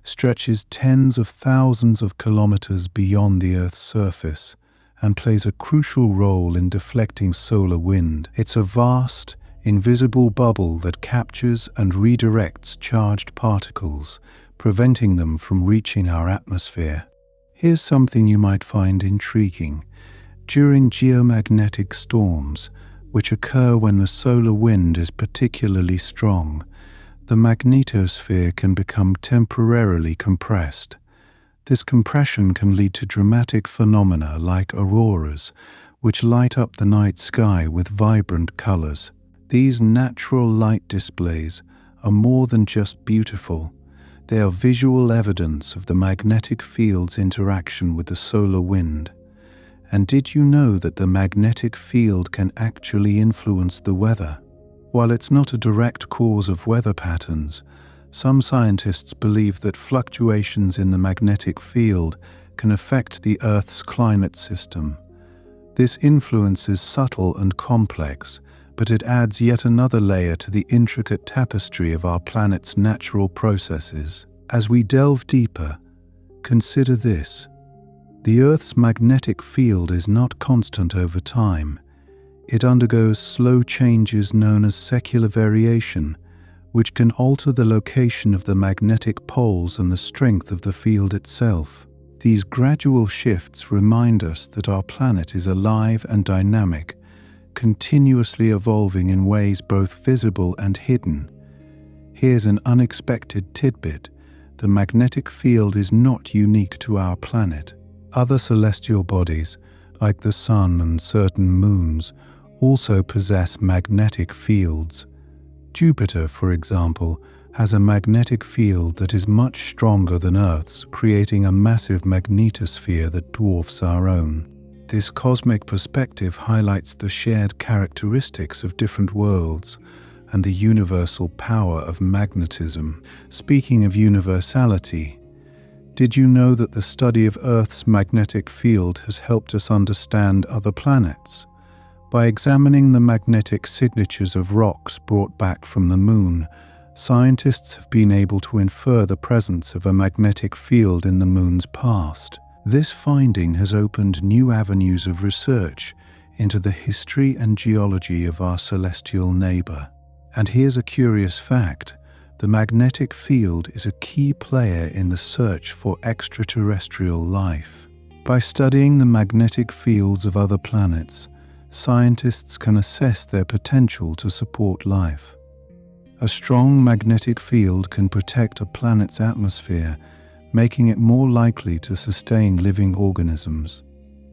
stretches tens of thousands of kilometers beyond the Earth's surface and plays a crucial role in deflecting solar wind. It's a vast, invisible bubble that captures and redirects charged particles, preventing them from reaching our atmosphere. Here's something you might find intriguing. During geomagnetic storms, which occur when the solar wind is particularly strong, the magnetosphere can become temporarily compressed. This compression can lead to dramatic phenomena like auroras, which light up the night sky with vibrant colors. These natural light displays are more than just beautiful. They are visual evidence of the magnetic field's interaction with the solar wind. And did you know that the magnetic field can actually influence the weather? While it's not a direct cause of weather patterns, Some scientists believe that fluctuations in the magnetic field can affect the Earth's climate system. This influence is subtle and complex, but it adds yet another layer to the intricate tapestry of our planet's natural processes. As we delve deeper, consider this. The Earth's magnetic field is not constant over time. It undergoes slow changes known as secular variation, which can alter the location of the magnetic poles and the strength of the field itself. These gradual shifts remind us that our planet is alive and dynamic, continuously evolving in ways both visible and hidden. Here's an unexpected tidbit. The magnetic field is not unique to our planet. Other celestial bodies, like the Sun and certain moons, also possess magnetic fields. Jupiter, for example, has a magnetic field that is much stronger than Earth's, creating a massive magnetosphere that dwarfs our own. This cosmic perspective highlights the shared characteristics of different worlds and the universal power of magnetism. Speaking of universality, did you know that the study of Earth's magnetic field has helped us understand other planets? By examining the magnetic signatures of rocks brought back from the Moon, scientists have been able to infer the presence of a magnetic field in the Moon's past. This finding has opened new avenues of research into the history and geology of our celestial neighbor. And here's a curious fact. The magnetic field is a key player in the search for extraterrestrial life. By studying the magnetic fields of other planets, scientists can assess their potential to support life. A strong magnetic field can protect a planet's atmosphere, making it more likely to sustain living organisms.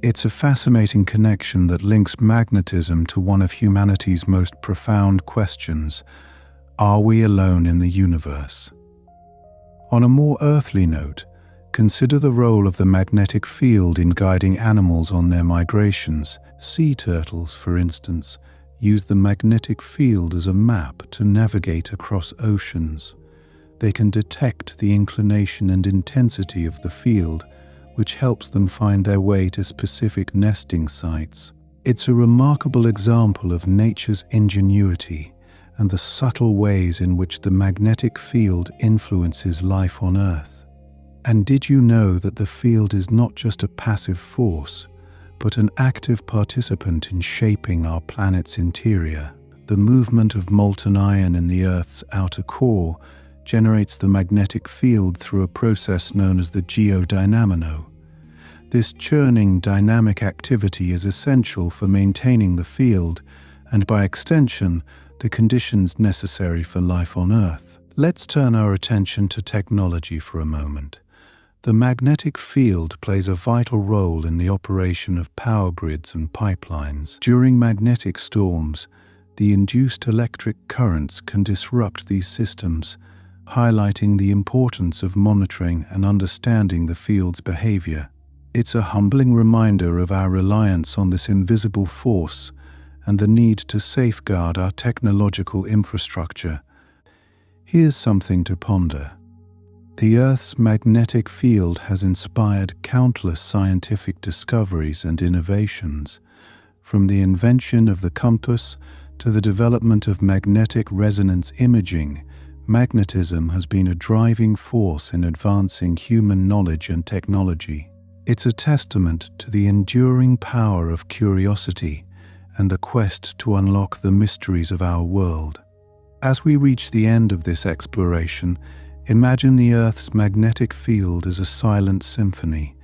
It's a fascinating connection that links magnetism to one of humanity's most profound questions: are we alone in the universe? On a more earthly note, consider the role of the magnetic field in guiding animals on their migrations. Sea turtles, for instance, use the magnetic field as a map to navigate across oceans. They can detect the inclination and intensity of the field, which helps them find their way to specific nesting sites. It's a remarkable example of nature's ingenuity and the subtle ways in which the magnetic field influences life on Earth. And did you know that the field is not just a passive force, but an active participant in shaping our planet's interior? The movement of molten iron in the Earth's outer core generates the magnetic field through a process known as the geodynamo. This churning dynamic activity is essential for maintaining the field and, by extension, the conditions necessary for life on Earth. Let's turn our attention to technology for a moment. The magnetic field plays a vital role in the operation of power grids and pipelines. During magnetic storms, the induced electric currents can disrupt these systems, highlighting the importance of monitoring and understanding the field's behavior. It's a humbling reminder of our reliance on this invisible force and the need to safeguard our technological infrastructure. Here's something to ponder. The Earth's magnetic field has inspired countless scientific discoveries and innovations. From the invention of the compass to the development of magnetic resonance imaging, magnetism has been a driving force in advancing human knowledge and technology. It's a testament to the enduring power of curiosity and the quest to unlock the mysteries of our world. As we reach the end of this exploration, imagine the Earth's magnetic field as a silent symphony,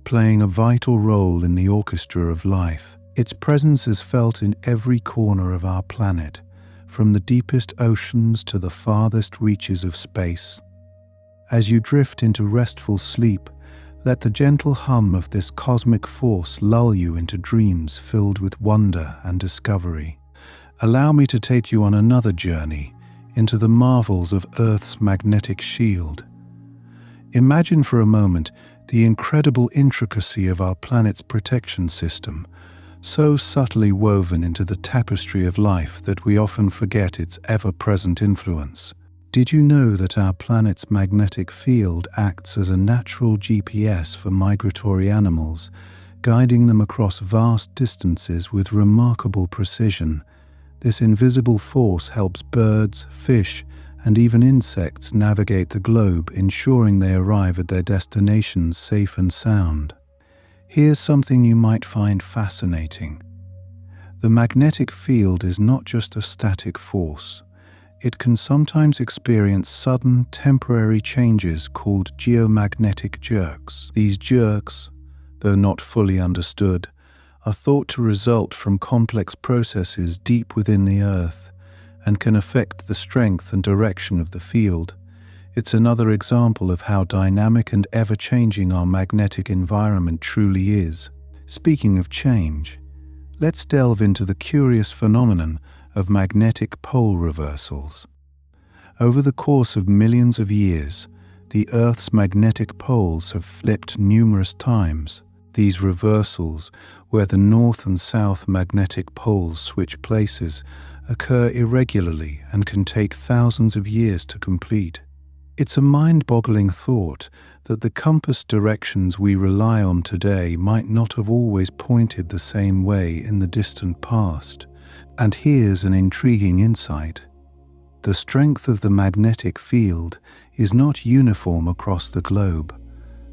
playing a vital role in the orchestra of life. Its presence is felt in every corner of our planet, from the deepest oceans to the farthest reaches of space. As you drift into restful sleep, let the gentle hum of this cosmic force lull you into dreams filled with wonder and discovery. Allow me to take you on another journey into the marvels of Earth's magnetic shield. Imagine for a moment the incredible intricacy of our planet's protection system, so subtly woven into the tapestry of life that we often forget its ever-present influence. Did you know that our planet's magnetic field acts as a natural GPS for migratory animals, guiding them across vast distances with remarkable precision? This invisible force helps birds, fish, and even insects navigate the globe, ensuring they arrive at their destinations safe and sound. Here's something you might find fascinating. The magnetic field is not just a static force. It can sometimes experience sudden, temporary changes called geomagnetic jerks. These jerks, though not fully understood, are thought to result from complex processes deep within the Earth and can affect the strength and direction of the field. It's another example of how dynamic and ever-changing our magnetic environment truly is. Speaking of change, let's delve into the curious phenomenon of magnetic pole reversals. Over the course of millions of years, the Earth's magnetic poles have flipped numerous times. These reversals, where the north and south magnetic poles switch places, occur irregularly and can take thousands of years to complete. It's a mind-boggling thought that the compass directions we rely on today might not have always pointed the same way in the distant past. And here's an intriguing insight. The strength of the magnetic field is not uniform across the globe.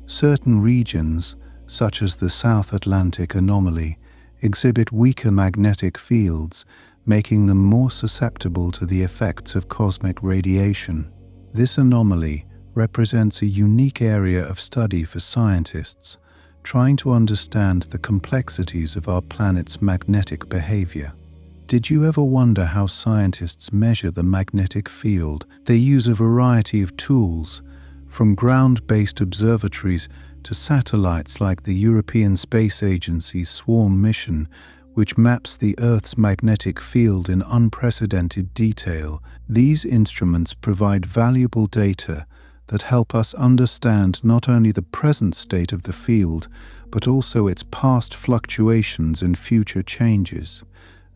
Certain regions, such as the South Atlantic anomaly, exhibit weaker magnetic fields, making them more susceptible to the effects of cosmic radiation. This anomaly represents a unique area of study for scientists, trying to understand the complexities of our planet's magnetic behavior. Did you ever wonder how scientists measure the magnetic field? They use a variety of tools, from ground-based observatories to satellites like the European Space Agency's SWARM mission, which maps the Earth's magnetic field in unprecedented detail. These instruments provide valuable data that help us understand not only the present state of the field, but also its past fluctuations and future changes.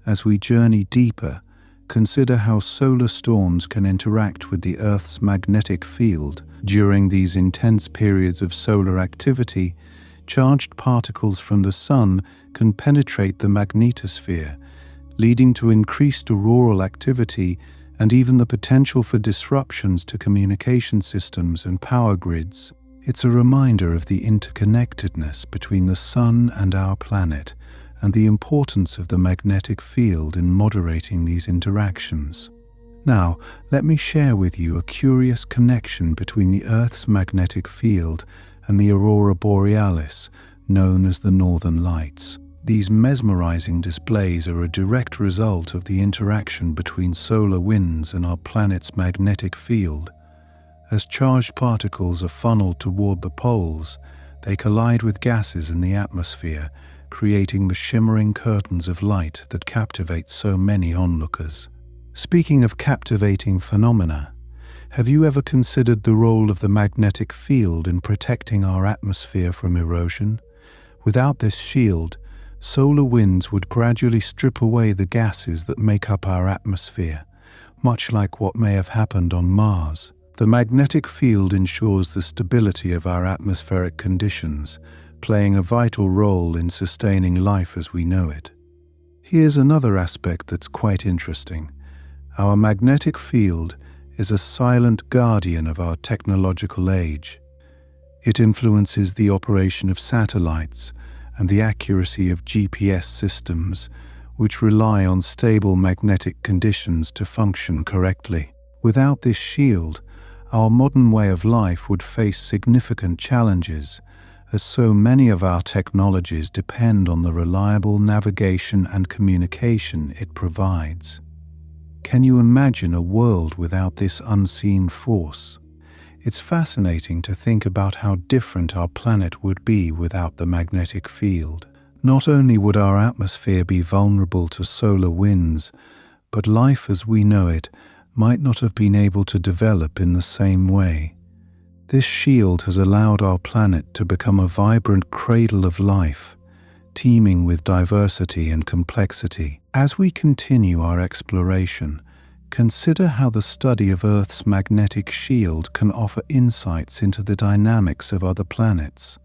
As we journey deeper, consider how solar storms can interact with the Earth's magnetic field. During these intense periods of solar activity, charged particles from the Sun can penetrate the magnetosphere, leading to increased auroral activity and even the potential for disruptions to communication systems and power grids. It's a reminder of the interconnectedness between the Sun and our planet, and the importance of the magnetic field in moderating these interactions. Now, let me share with you a curious connection between the Earth's magnetic field and the aurora borealis, known as the Northern Lights. These mesmerizing displays are a direct result of the interaction between solar winds and our planet's magnetic field. As charged particles are funneled toward the poles, they collide with gases in the atmosphere, creating the shimmering curtains of light that captivate so many onlookers. Speaking of captivating phenomena, have you ever considered the role of the magnetic field in protecting our atmosphere from erosion? Without this shield, solar winds would gradually strip away the gases that make up our atmosphere, much like what may have happened on Mars. The magnetic field ensures the stability of our atmospheric conditions, playing a vital role in sustaining life as we know it. Here's another aspect that's quite interesting. Our magnetic field is a silent guardian of our technological age. It influences the operation of satellites and the accuracy of GPS systems, which rely on stable magnetic conditions to function correctly. Without this shield, our modern way of life would face significant challenges, as so many of our technologies depend on the reliable navigation and communication it provides. Can you imagine a world without this unseen force? It's fascinating to think about how different our planet would be without the magnetic field. Not only would our atmosphere be vulnerable to solar winds, but life as we know it might not have been able to develop in the same way. This shield has allowed our planet to become a vibrant cradle of life, teeming with diversity and complexity. As we continue our exploration, Consider how the study of Earth's magnetic shield can offer insights into the dynamics of other planets.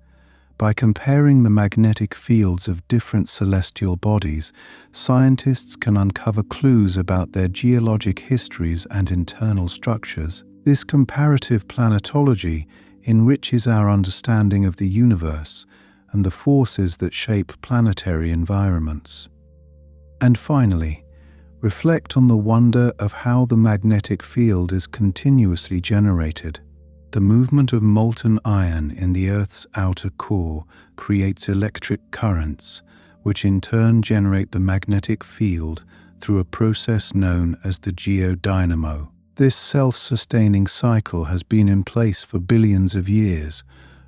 By comparing the magnetic fields of different celestial bodies, scientists can uncover clues about their geologic histories and internal structures. This comparative planetology enriches our understanding of the universe and the forces that shape planetary environments. And finally, reflect on the wonder of how the magnetic field is continuously generated. The movement of molten iron in the Earth's outer core creates electric currents, which in turn generate the magnetic field through a process known as the geodynamo. This self-sustaining cycle has been in place for billions of years,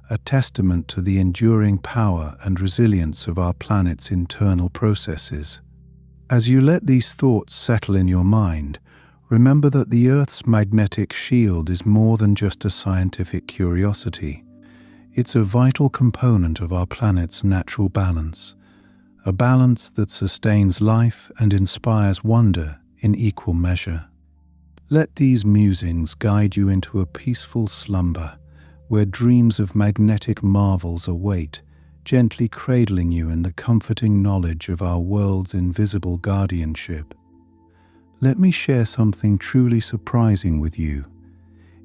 a testament to the enduring power and resilience of our planet's internal processes. As you let these thoughts settle in your mind, remember that the Earth's magnetic shield is more than just a scientific curiosity. It's a vital component of our planet's natural balance, a balance that sustains life and inspires wonder in equal measure. Let these musings guide you into a peaceful slumber, where dreams of magnetic marvels await, gently cradling you in the comforting knowledge of our world's invisible guardianship. Let me share something truly surprising with you.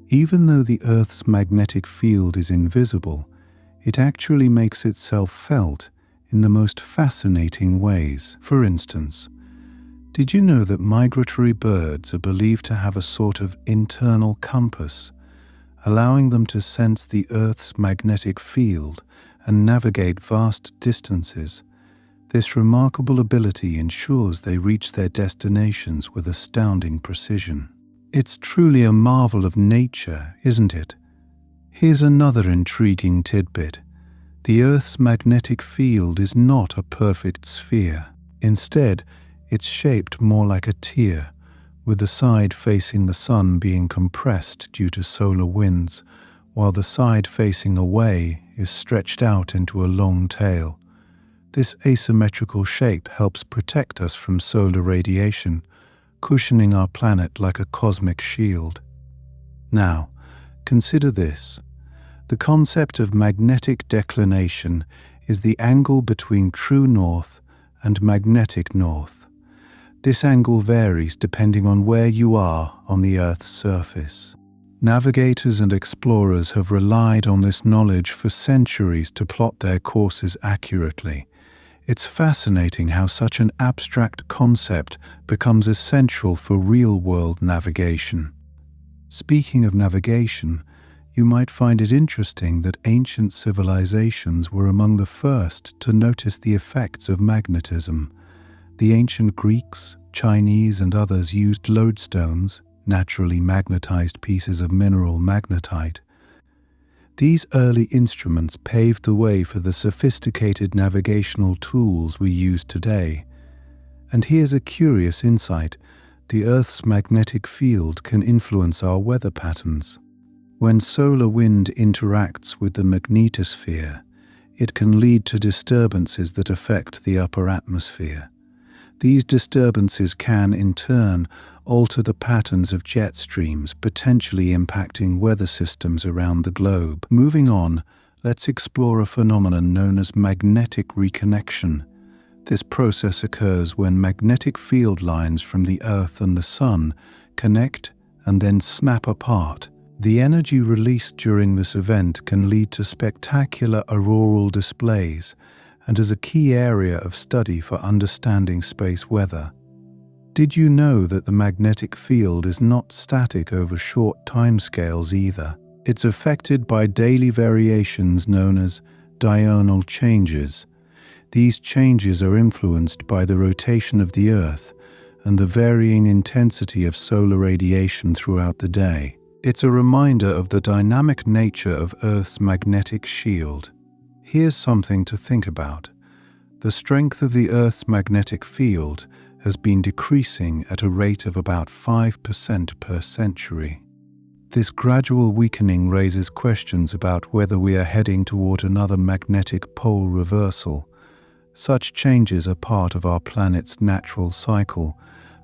Even though the Earth's magnetic field is invisible, it actually makes itself felt in the most fascinating ways. For instance, did you know that migratory birds are believed to have a sort of internal compass, allowing them to sense the Earth's magnetic field and navigate vast distances? This remarkable ability ensures they reach their destinations with astounding precision. It's truly a marvel of nature, isn't it? Here's another intriguing tidbit. The Earth's magnetic field is not a perfect sphere. Instead, it's shaped more like a tear, with the side facing the sun being compressed due to solar winds, while the side facing away is stretched out into a long tail. This asymmetrical shape helps protect us from solar radiation, cushioning our planet like a cosmic shield. Now, consider this. The concept of magnetic declination is the angle between true north and magnetic north. This angle varies depending on where you are on the Earth's surface. Navigators and explorers have relied on this knowledge for centuries to plot their courses accurately. It's fascinating how such an abstract concept becomes essential for real-world navigation. Speaking of navigation, you might find it interesting that ancient civilizations were among the first to notice the effects of magnetism. The ancient Greeks, Chinese, and others used lodestones, naturally magnetized pieces of mineral magnetite. These early instruments paved the way for the sophisticated navigational tools we use today. And here's a curious insight. The Earth's magnetic field can influence our weather patterns. When solar wind interacts with the magnetosphere, it can lead to disturbances that affect the upper atmosphere. These disturbances can, in turn, alter the patterns of jet streams, potentially impacting weather systems around the globe. Moving on, let's explore a phenomenon known as magnetic reconnection. This process occurs when magnetic field lines from the Earth and the Sun connect and then snap apart. The energy released during this event can lead to spectacular auroral displays and is a key area of study for understanding space weather. Did you know that the magnetic field is not static over short timescales either? It's affected by daily variations known as diurnal changes. These changes are influenced by the rotation of the Earth and the varying intensity of solar radiation throughout the day. It's a reminder of the dynamic nature of Earth's magnetic shield. Here's something to think about. The strength of the Earth's magnetic field has been decreasing at a rate of about 5% per century. This gradual weakening raises questions about whether we are heading toward another magnetic pole reversal. Such changes are part of our planet's natural cycle,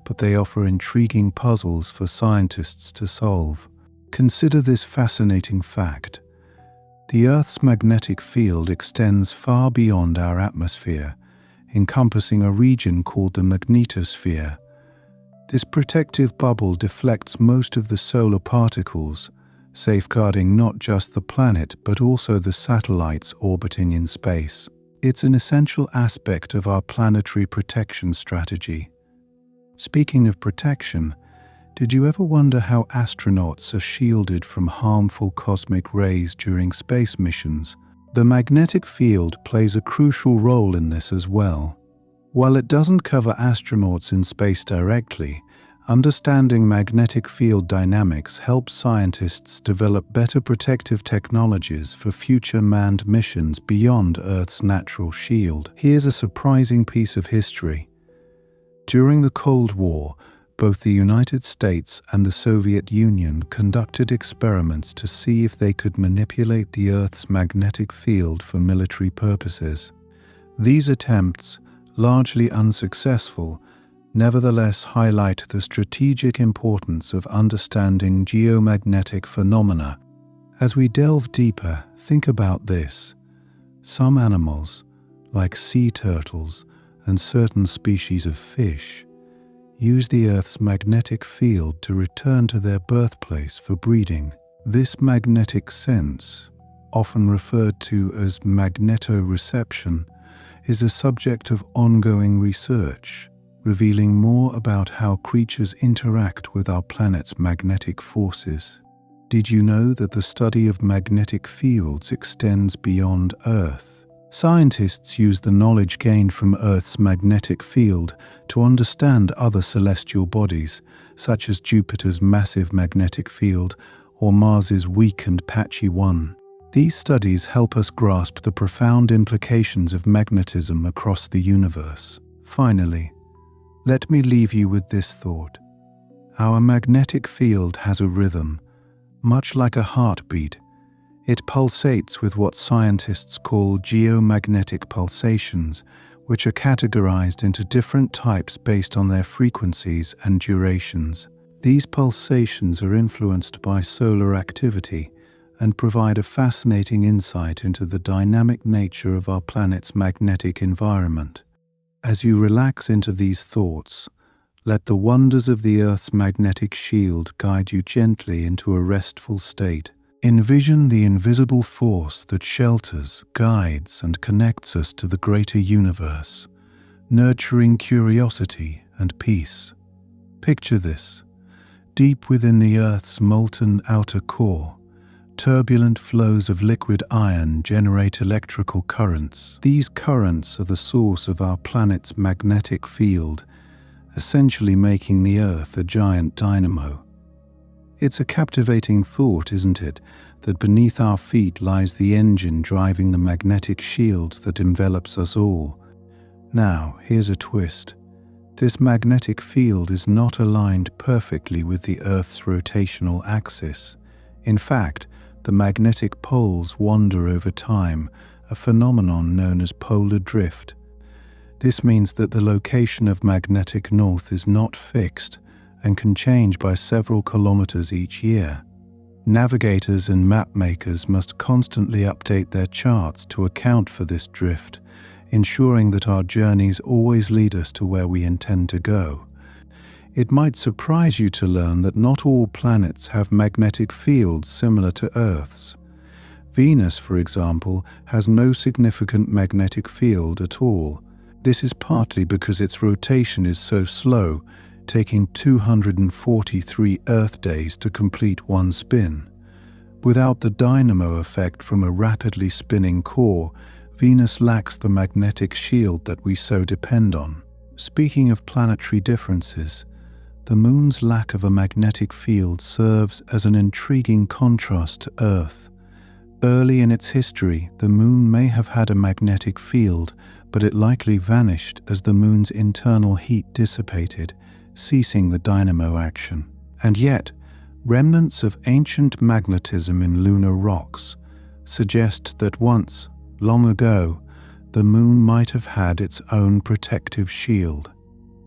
but they offer intriguing puzzles for scientists to solve. Consider this fascinating fact. The Earth's magnetic field extends far beyond our atmosphere, encompassing a region called the magnetosphere. This protective bubble deflects most of the solar particles, safeguarding not just the planet but also the satellites orbiting in space. It's an essential aspect of our planetary protection strategy. Speaking of protection, did you ever wonder how astronauts are shielded from harmful cosmic rays during space missions? The magnetic field plays a crucial role in this as well. While it doesn't cover astronauts in space directly, understanding magnetic field dynamics helps scientists develop better protective technologies for future manned missions beyond Earth's natural shield. Here's a surprising piece of history. During the Cold War, both the United States and the Soviet Union conducted experiments to see if they could manipulate the Earth's magnetic field for military purposes. These attempts, largely unsuccessful, nevertheless highlight the strategic importance of understanding geomagnetic phenomena. As we delve deeper, think about this. Some animals, like sea turtles and certain species of fish, use the Earth's magnetic field to return to their birthplace for breeding. This magnetic sense, often referred to as magnetoreception, is a subject of ongoing research, revealing more about how creatures interact with our planet's magnetic forces. Did you know that the study of magnetic fields extends beyond Earth? Scientists use the knowledge gained from Earth's magnetic field to understand other celestial bodies, such as Jupiter's massive magnetic field or Mars's weak and patchy one. These studies help us grasp the profound implications of magnetism across the universe. Finally, let me leave you with this thought. Our magnetic field has a rhythm, much like a heartbeat. It pulsates with what scientists call geomagnetic pulsations, which are categorized into different types based on their frequencies and durations. These pulsations are influenced by solar activity and provide a fascinating insight into the dynamic nature of our planet's magnetic environment. As you relax into these thoughts, let the wonders of the Earth's magnetic shield guide you gently into a restful state. Envision the invisible force that shelters, guides, and connects us to the greater universe, nurturing curiosity and peace. Picture this. Deep within the Earth's molten outer core, turbulent flows of liquid iron generate electrical currents. These currents are the source of our planet's magnetic field, essentially making the Earth a giant dynamo. It's a captivating thought, isn't it, that beneath our feet lies the engine driving the magnetic shield that envelops us all. Now, here's a twist. This magnetic field is not aligned perfectly with the Earth's rotational axis. In fact, the magnetic poles wander over time, a phenomenon known as polar drift. This means that the location of magnetic north is not fixed and can change by several kilometers each year. Navigators and map makers must constantly update their charts to account for this drift, ensuring that our journeys always lead us to where we intend to go. It might surprise you to learn that not all planets have magnetic fields similar to Earth's. Venus, for example, has no significant magnetic field at all. This is partly because its rotation is so slow, taking 243 Earth days to complete one spin. Without the dynamo effect from a rapidly spinning core, Venus lacks the magnetic shield that we so depend on. Speaking of planetary differences, the Moon's lack of a magnetic field serves as an intriguing contrast to Earth. Early in its history, the Moon may have had a magnetic field, but it likely vanished as the Moon's internal heat dissipated, ceasing the dynamo action. And yet, remnants of ancient magnetism in lunar rocks suggest that once, long ago, the Moon might have had its own protective shield.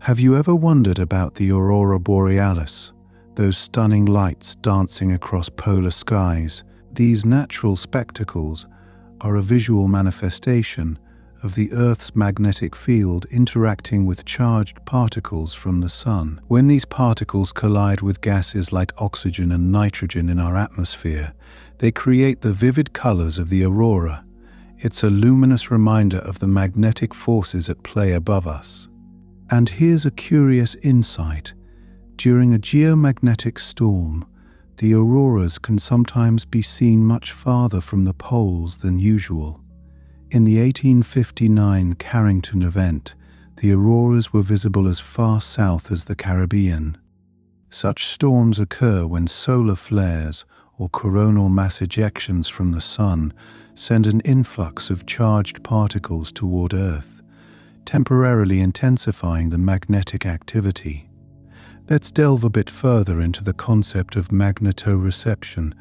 Have you ever wondered about the aurora borealis, those stunning lights dancing across polar skies? These natural spectacles are a visual manifestation of the Earth's magnetic field interacting with charged particles from the Sun. When these particles collide with gases like oxygen and nitrogen in our atmosphere, they create the vivid colors of the aurora. It's a luminous reminder of the magnetic forces at play above us. And here's a curious insight. During a geomagnetic storm, the auroras can sometimes be seen much farther from the poles than usual. In the 1859 Carrington event, the auroras were visible as far south as the Caribbean. Such storms occur when solar flares or coronal mass ejections from the Sun send an influx of charged particles toward Earth, temporarily intensifying the magnetic activity. Let's delve a bit further into the concept of magnetoreception,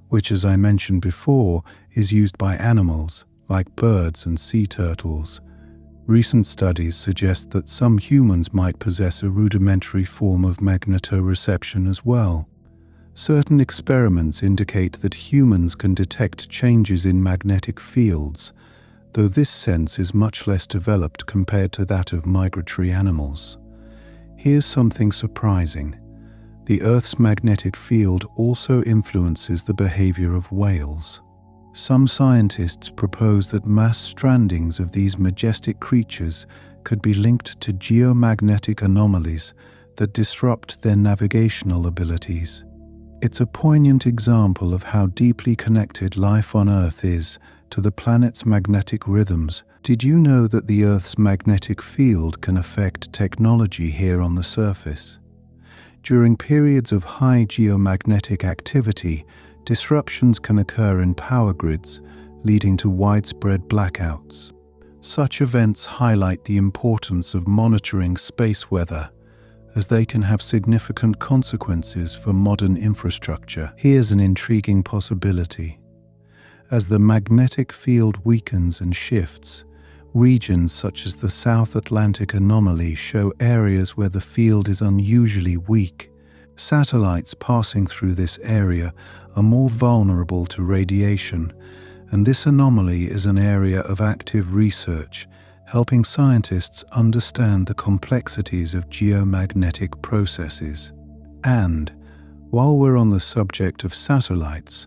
which, as I mentioned before, is used by animals like birds and sea turtles. Recent studies suggest that some humans might possess a rudimentary form of magnetoreception as well. Certain experiments indicate that humans can detect changes in magnetic fields, though this sense is much less developed compared to that of migratory animals. Here's something surprising. The Earth's magnetic field also influences the behavior of whales. Some scientists propose that mass strandings of these majestic creatures could be linked to geomagnetic anomalies that disrupt their navigational abilities. It's a poignant example of how deeply connected life on Earth is to the planet's magnetic rhythms. Did you know that the Earth's magnetic field can affect technology here on the surface? During periods of high geomagnetic activity, disruptions can occur in power grids, leading to widespread blackouts. Such events highlight the importance of monitoring space weather, as they can have significant consequences for modern infrastructure. Here's an intriguing possibility. As the magnetic field weakens and shifts, regions such as the South Atlantic anomaly show areas where the field is unusually weak. Satellites passing through this area are more vulnerable to radiation, and this anomaly is an area of active research, helping scientists understand the complexities of geomagnetic processes. And, while we're on the subject of satellites,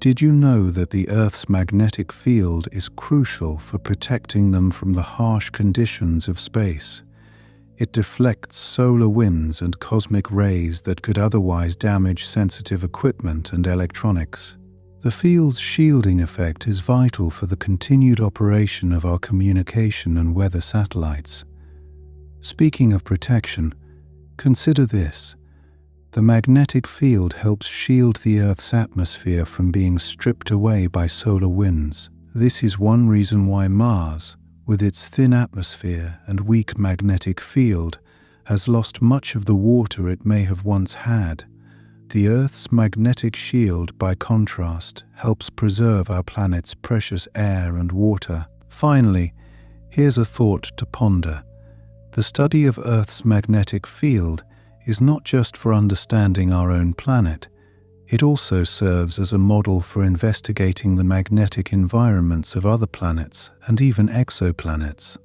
did you know that the Earth's magnetic field is crucial for protecting them from the harsh conditions of space? It deflects solar winds and cosmic rays that could otherwise damage sensitive equipment and electronics. The field's shielding effect is vital for the continued operation of our communication and weather satellites. Speaking of protection, consider this. The magnetic field helps shield the Earth's atmosphere from being stripped away by solar winds. This is one reason why Mars, with its thin atmosphere and weak magnetic field, has lost much of the water it may have once had. The Earth's magnetic shield, by contrast, helps preserve our planet's precious air and water. Finally, here's a thought to ponder. The study of Earth's magnetic field is not just for understanding our own planet, it also serves as a model for investigating the magnetic environments of other planets and even exoplanets.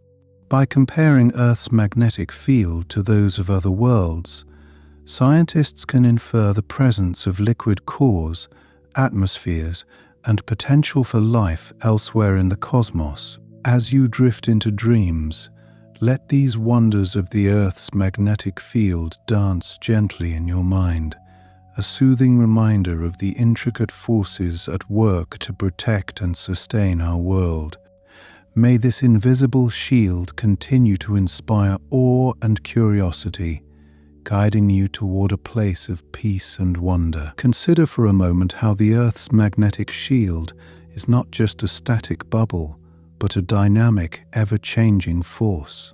By comparing Earth's magnetic field to those of other worlds, scientists can infer the presence of liquid cores, atmospheres, and potential for life elsewhere in the cosmos. As you drift into dreams, let these wonders of the Earth's magnetic field dance gently in your mind, a soothing reminder of the intricate forces at work to protect and sustain our world. May this invisible shield continue to inspire awe and curiosity, guiding you toward a place of peace and wonder. Consider for a moment how the Earth's magnetic shield is not just a static bubble, but a dynamic, ever-changing force.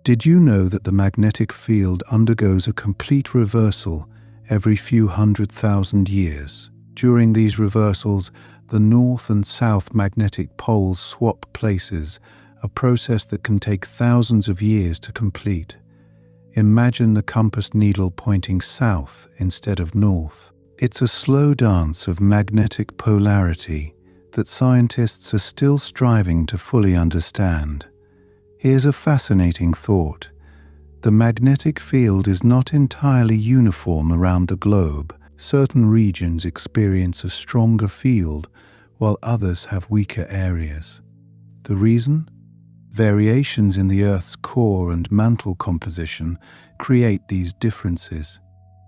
Did you know that the magnetic field undergoes a complete reversal every few 100,000 years? During these reversals, the north and south magnetic poles swap places, a process that can take thousands of years to complete. Imagine the compass needle pointing south instead of north. It's a slow dance of magnetic polarity that scientists are still striving to fully understand. Here's a fascinating thought. The magnetic field is not entirely uniform around the globe. Certain regions experience a stronger field, while others have weaker areas. The reason? Variations in the Earth's core and mantle composition create these differences.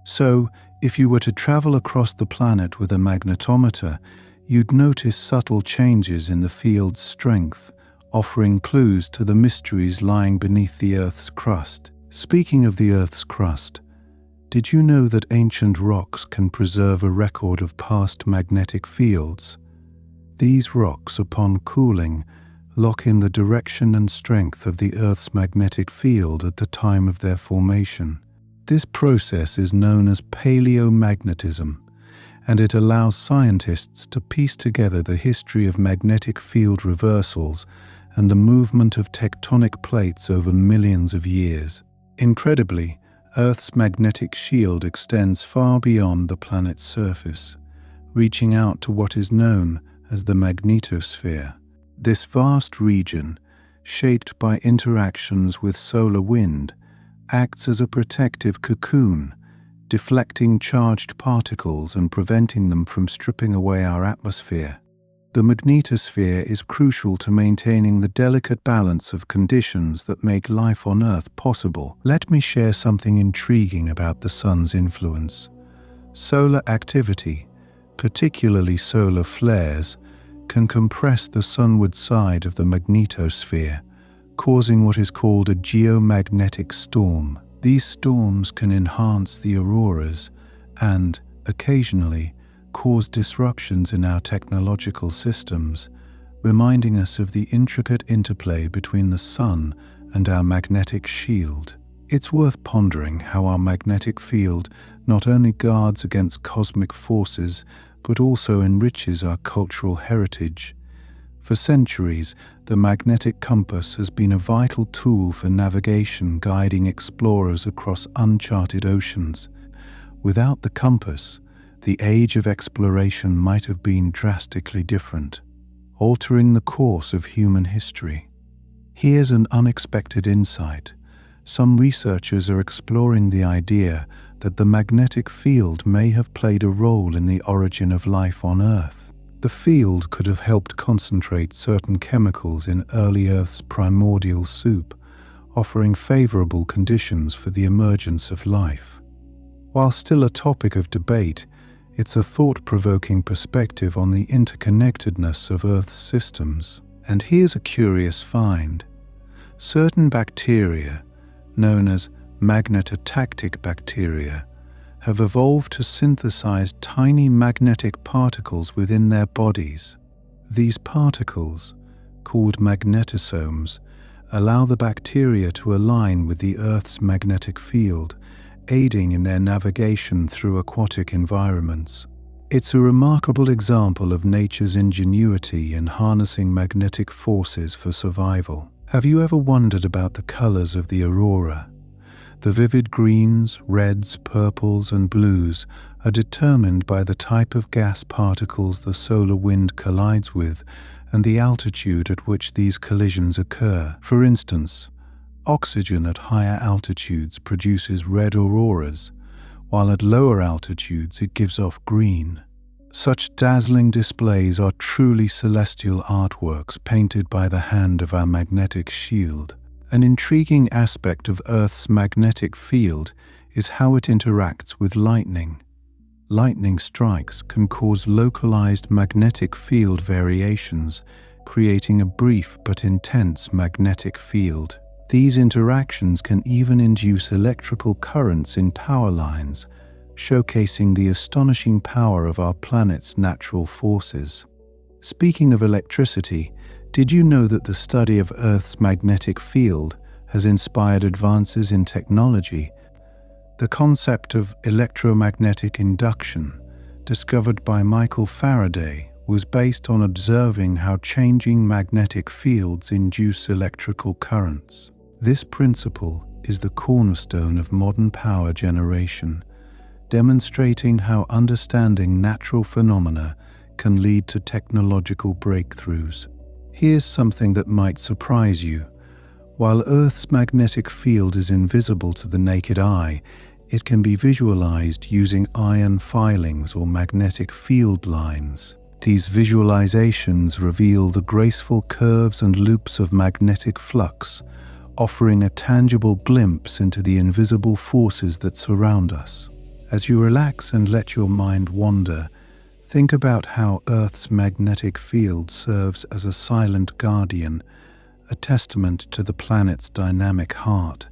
So, if you were to travel across the planet with a magnetometer, you'd notice subtle changes in the field's strength, offering clues to the mysteries lying beneath the Earth's crust. Speaking of the Earth's crust, did you know that ancient rocks can preserve a record of past magnetic fields? These rocks, upon cooling, lock in the direction and strength of the Earth's magnetic field at the time of their formation. This process is known as paleomagnetism, and it allows scientists to piece together the history of magnetic field reversals and the movement of tectonic plates over millions of years. Incredibly, Earth's magnetic shield extends far beyond the planet's surface, reaching out to what is known as the magnetosphere. This vast region, shaped by interactions with solar wind, acts as a protective cocoon, deflecting charged particles and preventing them from stripping away our atmosphere. The magnetosphere is crucial to maintaining the delicate balance of conditions that make life on Earth possible. Let me share something intriguing about the Sun's influence. Solar activity, particularly solar flares, can compress the sunward side of the magnetosphere, causing what is called a geomagnetic storm. These storms can enhance the auroras and, occasionally, cause disruptions in our technological systems, reminding us of the intricate interplay between the sun and our magnetic shield. It's worth pondering how our magnetic field not only guards against cosmic forces, but also enriches our cultural heritage. For centuries, the magnetic compass has been a vital tool for navigation, guiding explorers across uncharted oceans. Without the compass, the age of exploration might have been drastically different, altering the course of human history. Here's an unexpected insight. Some researchers are exploring the idea that the magnetic field may have played a role in the origin of life on Earth. The field could have helped concentrate certain chemicals in early Earth's primordial soup, offering favorable conditions for the emergence of life. While still a topic of debate, it's a thought-provoking perspective on the interconnectedness of Earth's systems. And here's a curious find. Certain bacteria, known as magnetotactic bacteria, have evolved to synthesize tiny magnetic particles within their bodies. These particles, called magnetosomes, allow the bacteria to align with the Earth's magnetic field, aiding in their navigation through aquatic environments. It's a remarkable example of nature's ingenuity in harnessing magnetic forces for survival. Have you ever wondered about the colors of the aurora? The vivid greens, reds, purples, and blues are determined by the type of gas particles the solar wind collides with and the altitude at which these collisions occur. For instance, oxygen at higher altitudes produces red auroras, while at lower altitudes it gives off green. Such dazzling displays are truly celestial artworks painted by the hand of our magnetic shield. An intriguing aspect of Earth's magnetic field is how it interacts with lightning. Lightning strikes can cause localized magnetic field variations, creating a brief but intense magnetic field. These interactions can even induce electrical currents in power lines, showcasing the astonishing power of our planet's natural forces. Speaking of electricity, did you know that the study of Earth's magnetic field has inspired advances in technology? The concept of electromagnetic induction, discovered by Michael Faraday, was based on observing how changing magnetic fields induce electrical currents. This principle is the cornerstone of modern power generation, demonstrating how understanding natural phenomena can lead to technological breakthroughs. Here's something that might surprise you. While Earth's magnetic field is invisible to the naked eye, it can be visualized using ion filings or magnetic field lines. These visualizations reveal the graceful curves and loops of magnetic flux, offering a tangible glimpse into the invisible forces that surround us. As you relax and let your mind wander, think about how Earth's magnetic field serves as a silent guardian, a testament to the planet's dynamic heart.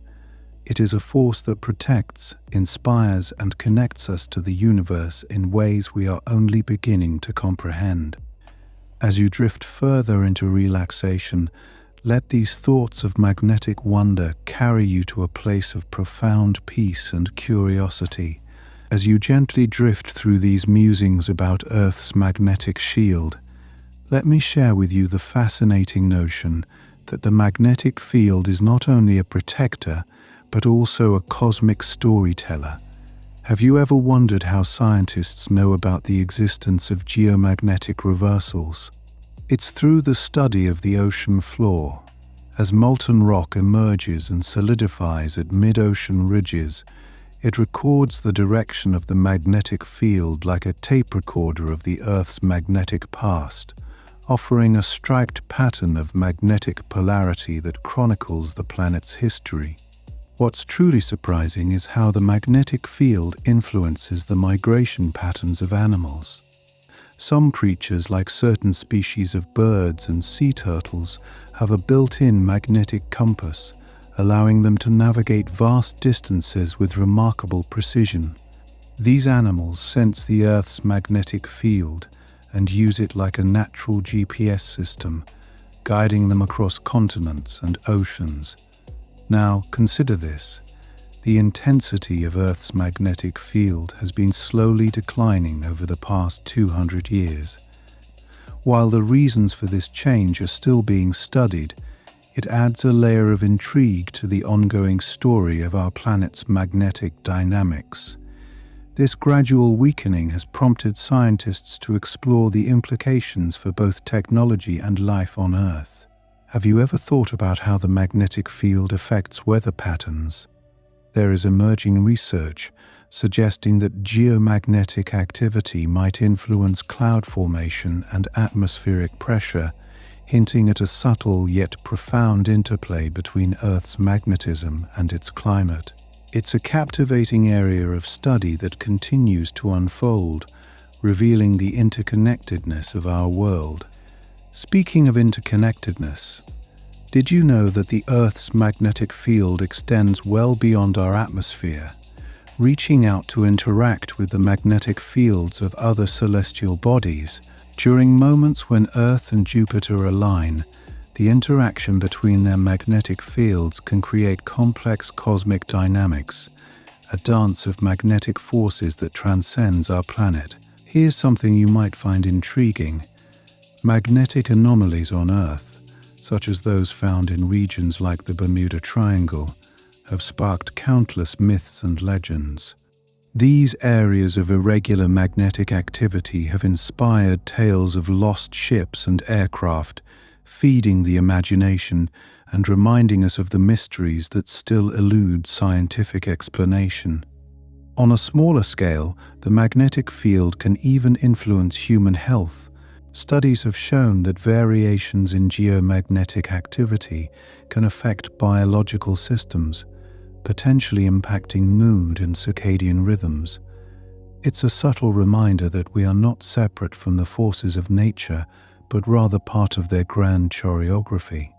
It is a force that protects, inspires, and connects us to the universe in ways we are only beginning to comprehend. As you drift further into relaxation, let these thoughts of magnetic wonder carry you to a place of profound peace and curiosity. As you gently drift through these musings about Earth's magnetic shield, let me share with you the fascinating notion that the magnetic field is not only a protector, but also a cosmic storyteller. Have you ever wondered how scientists know about the existence of geomagnetic reversals? It's through the study of the ocean floor. As molten rock emerges and solidifies at mid-ocean ridges, it records the direction of the magnetic field like a tape recorder of the Earth's magnetic past, offering a striped pattern of magnetic polarity that chronicles the planet's history. What's truly surprising is how the magnetic field influences the migration patterns of animals. Some creatures, like certain species of birds and sea turtles, have a built-in magnetic compass, allowing them to navigate vast distances with remarkable precision. These animals sense the Earth's magnetic field and use it like a natural GPS system, guiding them across continents and oceans. Now, consider this. The intensity of Earth's magnetic field has been slowly declining over the past 200 years. While the reasons for this change are still being studied, it adds a layer of intrigue to the ongoing story of our planet's magnetic dynamics. This gradual weakening has prompted scientists to explore the implications for both technology and life on Earth. Have you ever thought about how the magnetic field affects weather patterns? There is emerging research suggesting that geomagnetic activity might influence cloud formation and atmospheric pressure, hinting at a subtle yet profound interplay between Earth's magnetism and its climate. It's a captivating area of study that continues to unfold, revealing the interconnectedness of our world. Speaking of interconnectedness, did you know that the Earth's magnetic field extends well beyond our atmosphere, reaching out to interact with the magnetic fields of other celestial bodies? During moments when Earth and Jupiter align, the interaction between their magnetic fields can create complex cosmic dynamics, a dance of magnetic forces that transcends our planet. Here's something you might find intriguing. Magnetic anomalies on Earth, such as those found in regions like the Bermuda Triangle, have sparked countless myths and legends. These areas of irregular magnetic activity have inspired tales of lost ships and aircraft, feeding the imagination and reminding us of the mysteries that still elude scientific explanation. On a smaller scale, the magnetic field can even influence human health. Studies have shown that variations in geomagnetic activity can affect biological systems, potentially impacting mood and circadian rhythms. It's a subtle reminder that we are not separate from the forces of nature, but rather part of their grand choreography.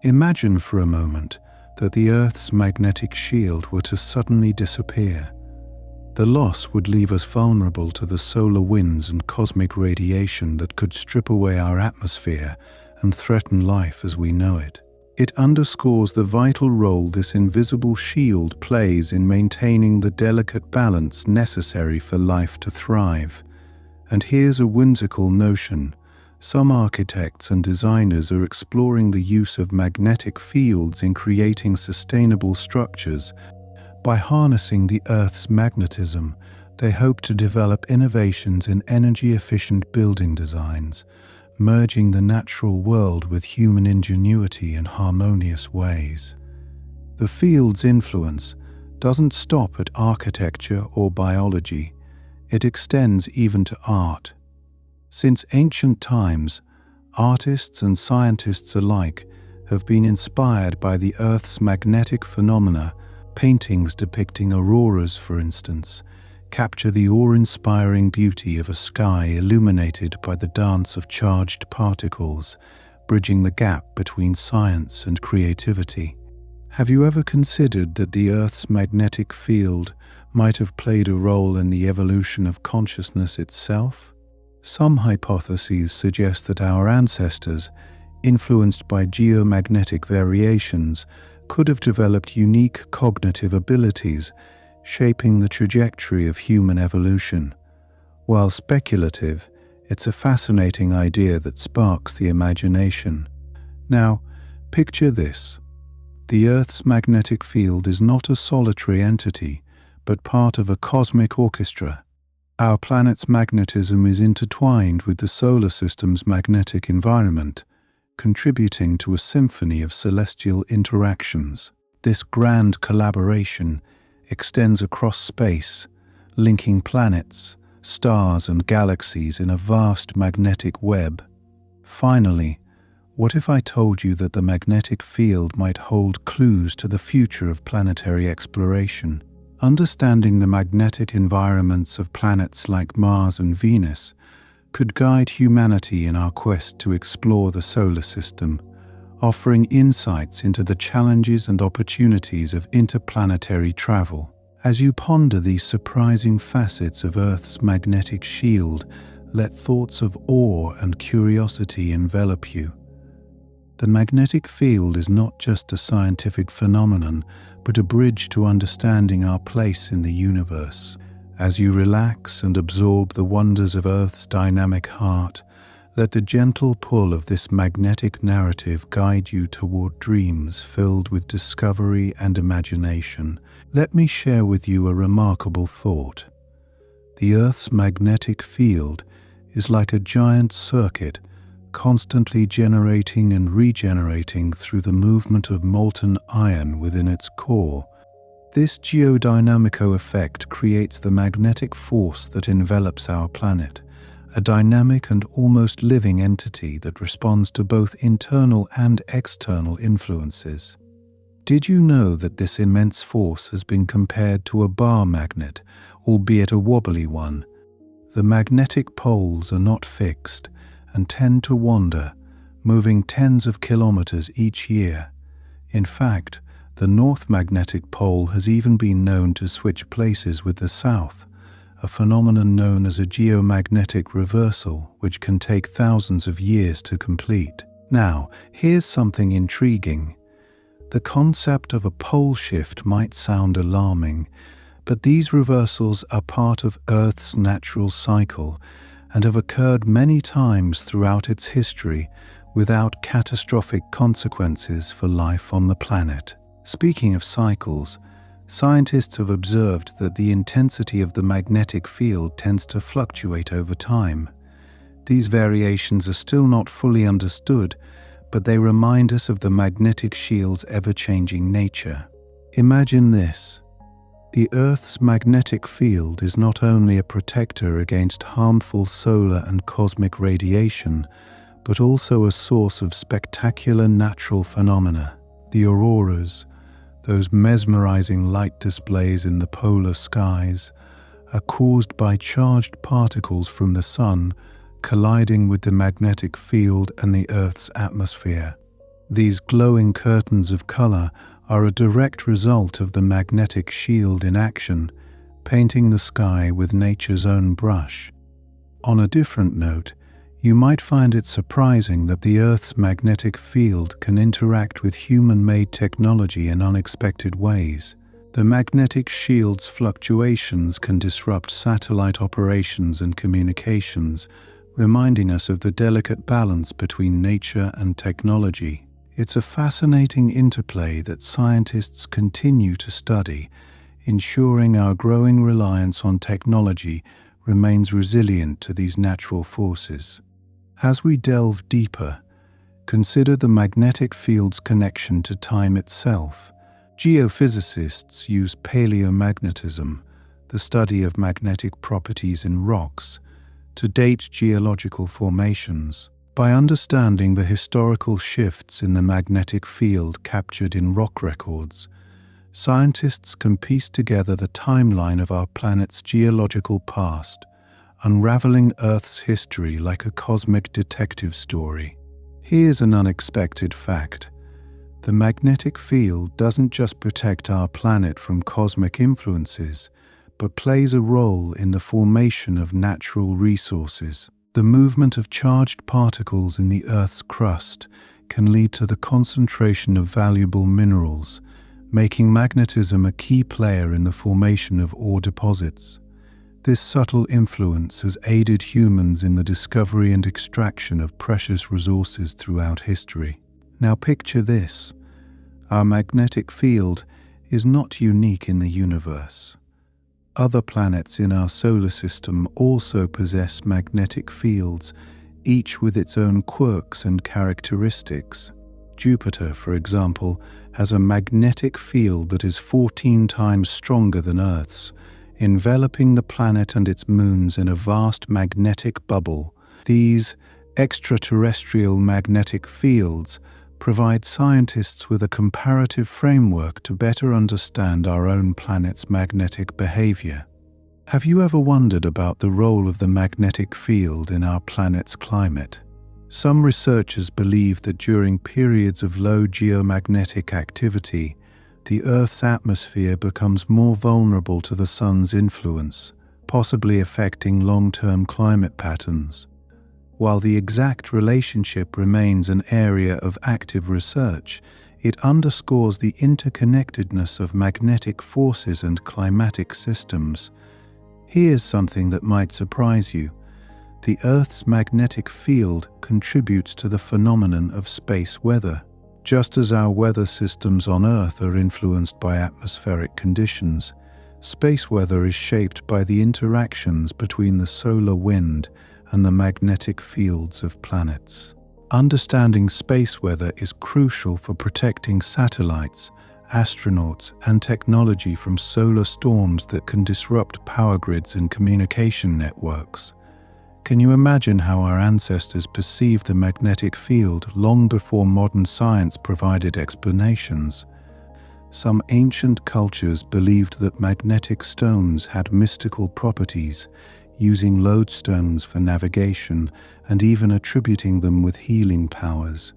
Imagine for a moment that the Earth's magnetic shield were to suddenly disappear. The loss would leave us vulnerable to the solar winds and cosmic radiation that could strip away our atmosphere and threaten life as we know it. It underscores the vital role this invisible shield plays in maintaining the delicate balance necessary for life to thrive. And here's a whimsical notion. Some architects and designers are exploring the use of magnetic fields in creating sustainable structures. By harnessing the Earth's magnetism, they hope to develop innovations in energy-efficient building designs, merging the natural world with human ingenuity in harmonious ways. The field's influence doesn't stop at architecture or biology. It extends even to art. Since ancient times, artists and scientists alike have been inspired by the Earth's magnetic phenomena. Paintings depicting auroras, for instance, capture the awe-inspiring beauty of a sky illuminated by the dance of charged particles, bridging the gap between science and creativity. Have you ever considered that the Earth's magnetic field might have played a role in the evolution of consciousness itself? Some hypotheses suggest that our ancestors, influenced by geomagnetic variations, could have developed unique cognitive abilities, shaping the trajectory of human evolution. While speculative, it's a fascinating idea that sparks the imagination. Now, picture this. The Earth's magnetic field is not a solitary entity, but part of a cosmic orchestra. Our planet's magnetism is intertwined with the solar system's magnetic environment, contributing to a symphony of celestial interactions. This grand collaboration extends across space, linking planets, stars, and galaxies in a vast magnetic web. Finally, what if I told you that the magnetic field might hold clues to the future of planetary exploration? Understanding the magnetic environments of planets like Mars and Venus could guide humanity in our quest to explore the solar system, offering insights into the challenges and opportunities of interplanetary travel. As you ponder these surprising facets of Earth's magnetic shield, let thoughts of awe and curiosity envelop you. The magnetic field is not just a scientific phenomenon, but a bridge to understanding our place in the universe. As you relax and absorb the wonders of Earth's dynamic heart, let the gentle pull of this magnetic narrative guide you toward dreams filled with discovery and imagination. Let me share with you a remarkable thought. The Earth's magnetic field is like a giant circuit, constantly generating and regenerating through the movement of molten iron within its core. This geodynamico effect creates the magnetic force that envelops our planet, a dynamic and almost living entity that responds to both internal and external influences. Did you know that this immense force has been compared to a bar magnet, albeit a wobbly one? The magnetic poles are not fixed and tend to wander, moving tens of kilometers each year. In fact, the North Magnetic Pole has even been known to switch places with the South, a phenomenon known as a geomagnetic reversal, which can take thousands of years to complete. Now, here's something intriguing. The concept of a pole shift might sound alarming, but these reversals are part of Earth's natural cycle and have occurred many times throughout its history without catastrophic consequences for life on the planet. Speaking of cycles, scientists have observed that the intensity of the magnetic field tends to fluctuate over time. These variations are still not fully understood, but they remind us of the magnetic shield's ever-changing nature. Imagine this. The Earth's magnetic field is not only a protector against harmful solar and cosmic radiation, but also a source of spectacular natural phenomena. The auroras, those mesmerizing light displays in the polar skies, are caused by charged particles from the sun colliding with the magnetic field and the Earth's atmosphere. These glowing curtains of color are a direct result of the magnetic shield in action, painting the sky with nature's own brush. On a different note, you might find it surprising that the Earth's magnetic field can interact with human-made technology in unexpected ways. The magnetic shield's fluctuations can disrupt satellite operations and communications, reminding us of the delicate balance between nature and technology. It's a fascinating interplay that scientists continue to study, ensuring our growing reliance on technology remains resilient to these natural forces. As we delve deeper, consider the magnetic field's connection to time itself. Geophysicists use paleomagnetism, the study of magnetic properties in rocks, to date geological formations. By understanding the historical shifts in the magnetic field captured in rock records, scientists can piece together the timeline of our planet's geological past, unraveling Earth's history like a cosmic detective story. Here's an unexpected fact. The magnetic field doesn't just protect our planet from cosmic influences, but plays a role in the formation of natural resources. The movement of charged particles in the Earth's crust can lead to the concentration of valuable minerals, making magnetism a key player in the formation of ore deposits. This subtle influence has aided humans in the discovery and extraction of precious resources throughout history. Now picture this. Our magnetic field is not unique in the universe. Other planets in our solar system also possess magnetic fields, each with its own quirks and characteristics. Jupiter, for example, has a magnetic field that is 14 times stronger than Earth's, enveloping the planet and its moons in a vast magnetic bubble. These extraterrestrial magnetic fields provide scientists with a comparative framework to better understand our own planet's magnetic behavior. Have you ever wondered about the role of the magnetic field in our planet's climate? Some researchers believe that during periods of low geomagnetic activity, the Earth's atmosphere becomes more vulnerable to the sun's influence, possibly affecting long-term climate patterns. While the exact relationship remains an area of active research, it underscores the interconnectedness of magnetic forces and climatic systems. Here's something that might surprise you. The Earth's magnetic field contributes to the phenomenon of space weather. Just as our weather systems on Earth are influenced by atmospheric conditions, space weather is shaped by the interactions between the solar wind and the magnetic fields of planets. Understanding space weather is crucial for protecting satellites, astronauts, and technology from solar storms that can disrupt power grids and communication networks. Can you imagine how our ancestors perceived the magnetic field long before modern science provided explanations? Some ancient cultures believed that magnetic stones had mystical properties, using lodestones for navigation and even attributing them with healing powers.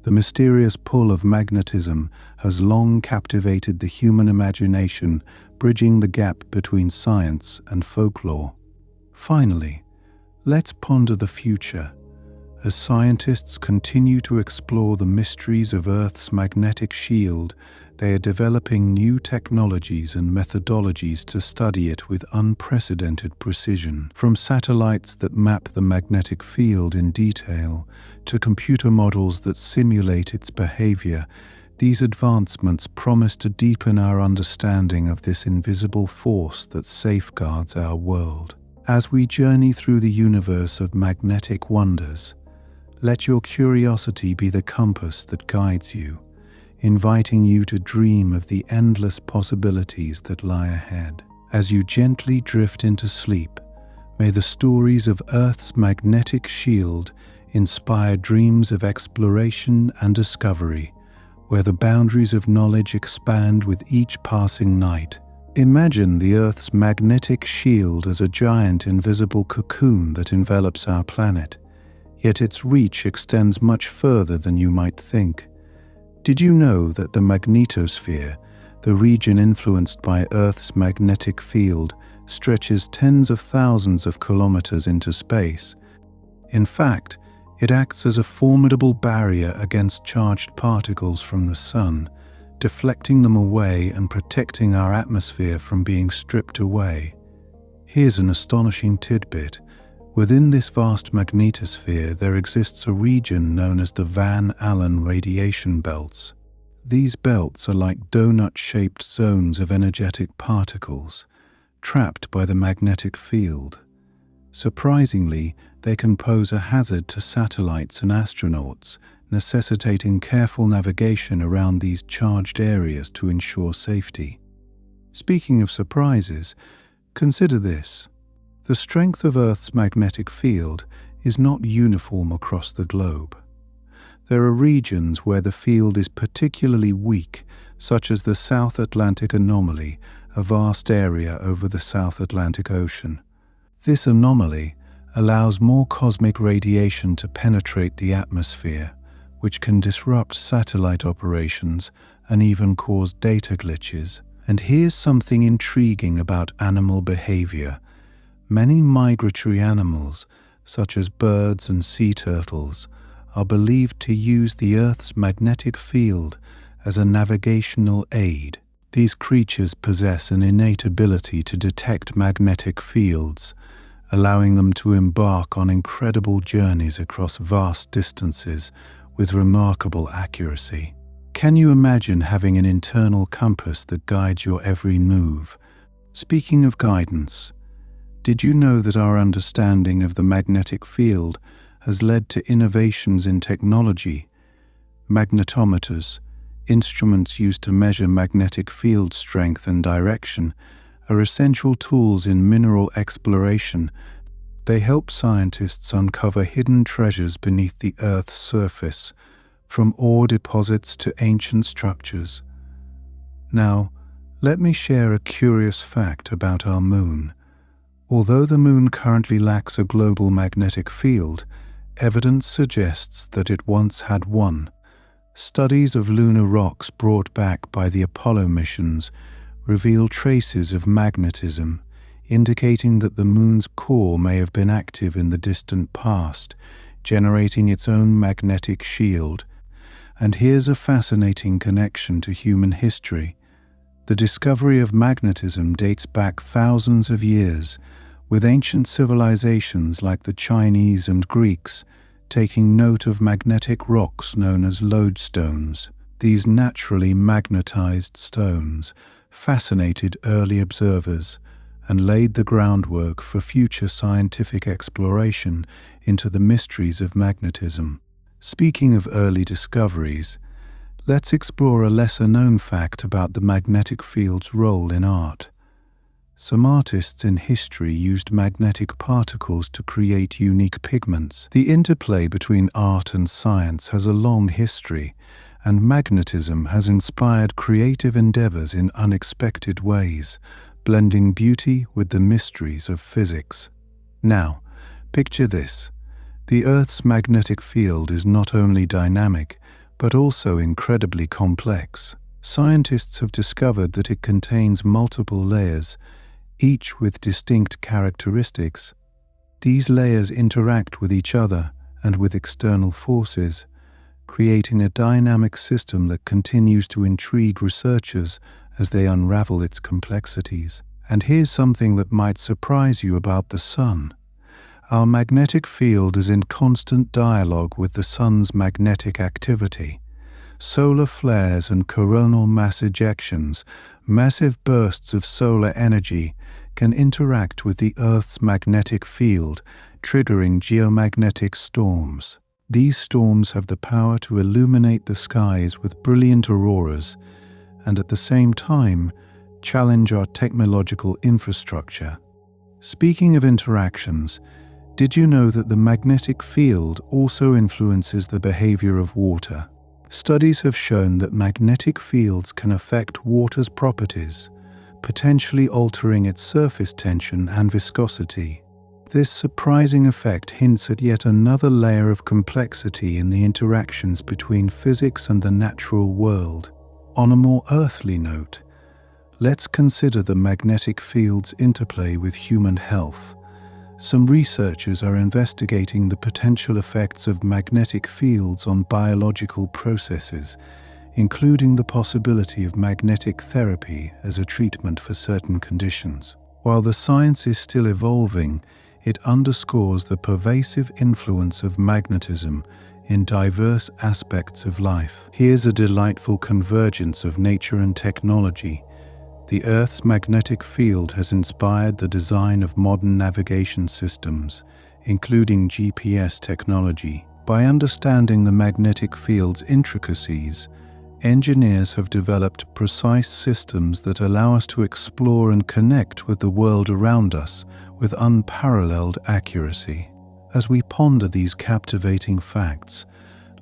The mysterious pull of magnetism has long captivated the human imagination, bridging the gap between science and folklore. Finally, let's ponder the future. As scientists continue to explore the mysteries of Earth's magnetic shield, they are developing new technologies and methodologies to study it with unprecedented precision. From satellites that map the magnetic field in detail to computer models that simulate its behavior, these advancements promise to deepen our understanding of this invisible force that safeguards our world. As we journey through the universe of magnetic wonders, let your curiosity be the compass that guides you, inviting you to dream of the endless possibilities that lie ahead. As you gently drift into sleep, may the stories of Earth's magnetic shield inspire dreams of exploration and discovery, where the boundaries of knowledge expand with each passing night. Imagine the Earth's magnetic shield as a giant invisible cocoon that envelops our planet, yet its reach extends much further than you might think. Did you know that the magnetosphere, the region influenced by Earth's magnetic field, stretches tens of thousands of kilometers into space? In fact, it acts as a formidable barrier against charged particles from the sun, deflecting them away and protecting our atmosphere from being stripped away. Here's an astonishing tidbit. Within this vast magnetosphere, there exists a region known as the Van Allen radiation belts. These belts are like donut-shaped zones of energetic particles, trapped by the magnetic field. Surprisingly, they can pose a hazard to satellites and astronauts, necessitating careful navigation around these charged areas to ensure safety. Speaking of surprises, consider this. The strength of Earth's magnetic field is not uniform across the globe. There are regions where the field is particularly weak, such as the South Atlantic anomaly, a vast area over the South Atlantic Ocean. This anomaly allows more cosmic radiation to penetrate the atmosphere, which can disrupt satellite operations and even cause data glitches. And here's something intriguing about animal behavior. Many migratory animals, such as birds and sea turtles, are believed to use the Earth's magnetic field as a navigational aid. These creatures possess an innate ability to detect magnetic fields, allowing them to embark on incredible journeys across vast distances with remarkable accuracy. Can you imagine having an internal compass that guides your every move? Speaking of guidance, did you know that our understanding of the magnetic field has led to innovations in technology? Magnetometers, instruments used to measure magnetic field strength and direction, are essential tools in mineral exploration. They help scientists uncover hidden treasures beneath the Earth's surface, from ore deposits to ancient structures. Now, let me share a curious fact about our moon. Although the moon currently lacks a global magnetic field, evidence suggests that it once had one. Studies of lunar rocks brought back by the Apollo missions reveal traces of magnetism, indicating that the moon's core may have been active in the distant past, generating its own magnetic shield. And here's a fascinating connection to human history. The discovery of magnetism dates back thousands of years, with ancient civilizations like the Chinese and Greeks taking note of magnetic rocks known as lodestones. These naturally magnetized stones fascinated early observers and laid the groundwork for future scientific exploration into the mysteries of magnetism. Speaking of early discoveries, let's explore a lesser-known fact about the magnetic field's role in art. Some artists in history used magnetic particles to create unique pigments. The interplay between art and science has a long history, and magnetism has inspired creative endeavors in unexpected ways, blending beauty with the mysteries of physics. Now, picture this. The Earth's magnetic field is not only dynamic, but also incredibly complex. Scientists have discovered that it contains multiple layers, each with distinct characteristics. These layers interact with each other and with external forces, creating a dynamic system that continues to intrigue researchers as they unravel its complexities. And here's something that might surprise you about the Sun. Our magnetic field is in constant dialogue with the Sun's magnetic activity. Solar flares and coronal mass ejections, massive bursts of solar energy, can interact with the Earth's magnetic field, triggering geomagnetic storms. These storms have the power to illuminate the skies with brilliant auroras, and at the same time, challenge our technological infrastructure. Speaking of interactions, did you know that the magnetic field also influences the behavior of water? Studies have shown that magnetic fields can affect water's properties, potentially altering its surface tension and viscosity. This surprising effect hints at yet another layer of complexity in the interactions between physics and the natural world. On a more earthly note, let's consider the magnetic field's interplay with human health. Some researchers are investigating the potential effects of magnetic fields on biological processes, including the possibility of magnetic therapy as a treatment for certain conditions. While the science is still evolving, it underscores the pervasive influence of magnetism in diverse aspects of life. Here's a delightful convergence of nature and technology. The Earth's magnetic field has inspired the design of modern navigation systems, including GPS technology. By understanding the magnetic field's intricacies, engineers have developed precise systems that allow us to explore and connect with the world around us with unparalleled accuracy. As we ponder these captivating facts,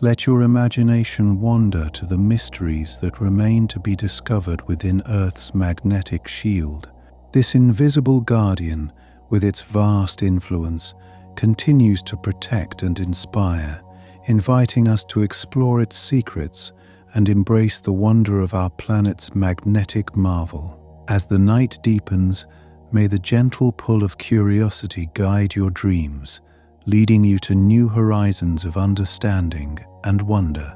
let your imagination wander to the mysteries that remain to be discovered within Earth's magnetic shield. This invisible guardian, with its vast influence, continues to protect and inspire, inviting us to explore its secrets and embrace the wonder of our planet's magnetic marvel. As the night deepens, may the gentle pull of curiosity guide your dreams, leading you to new horizons of understanding and wonder.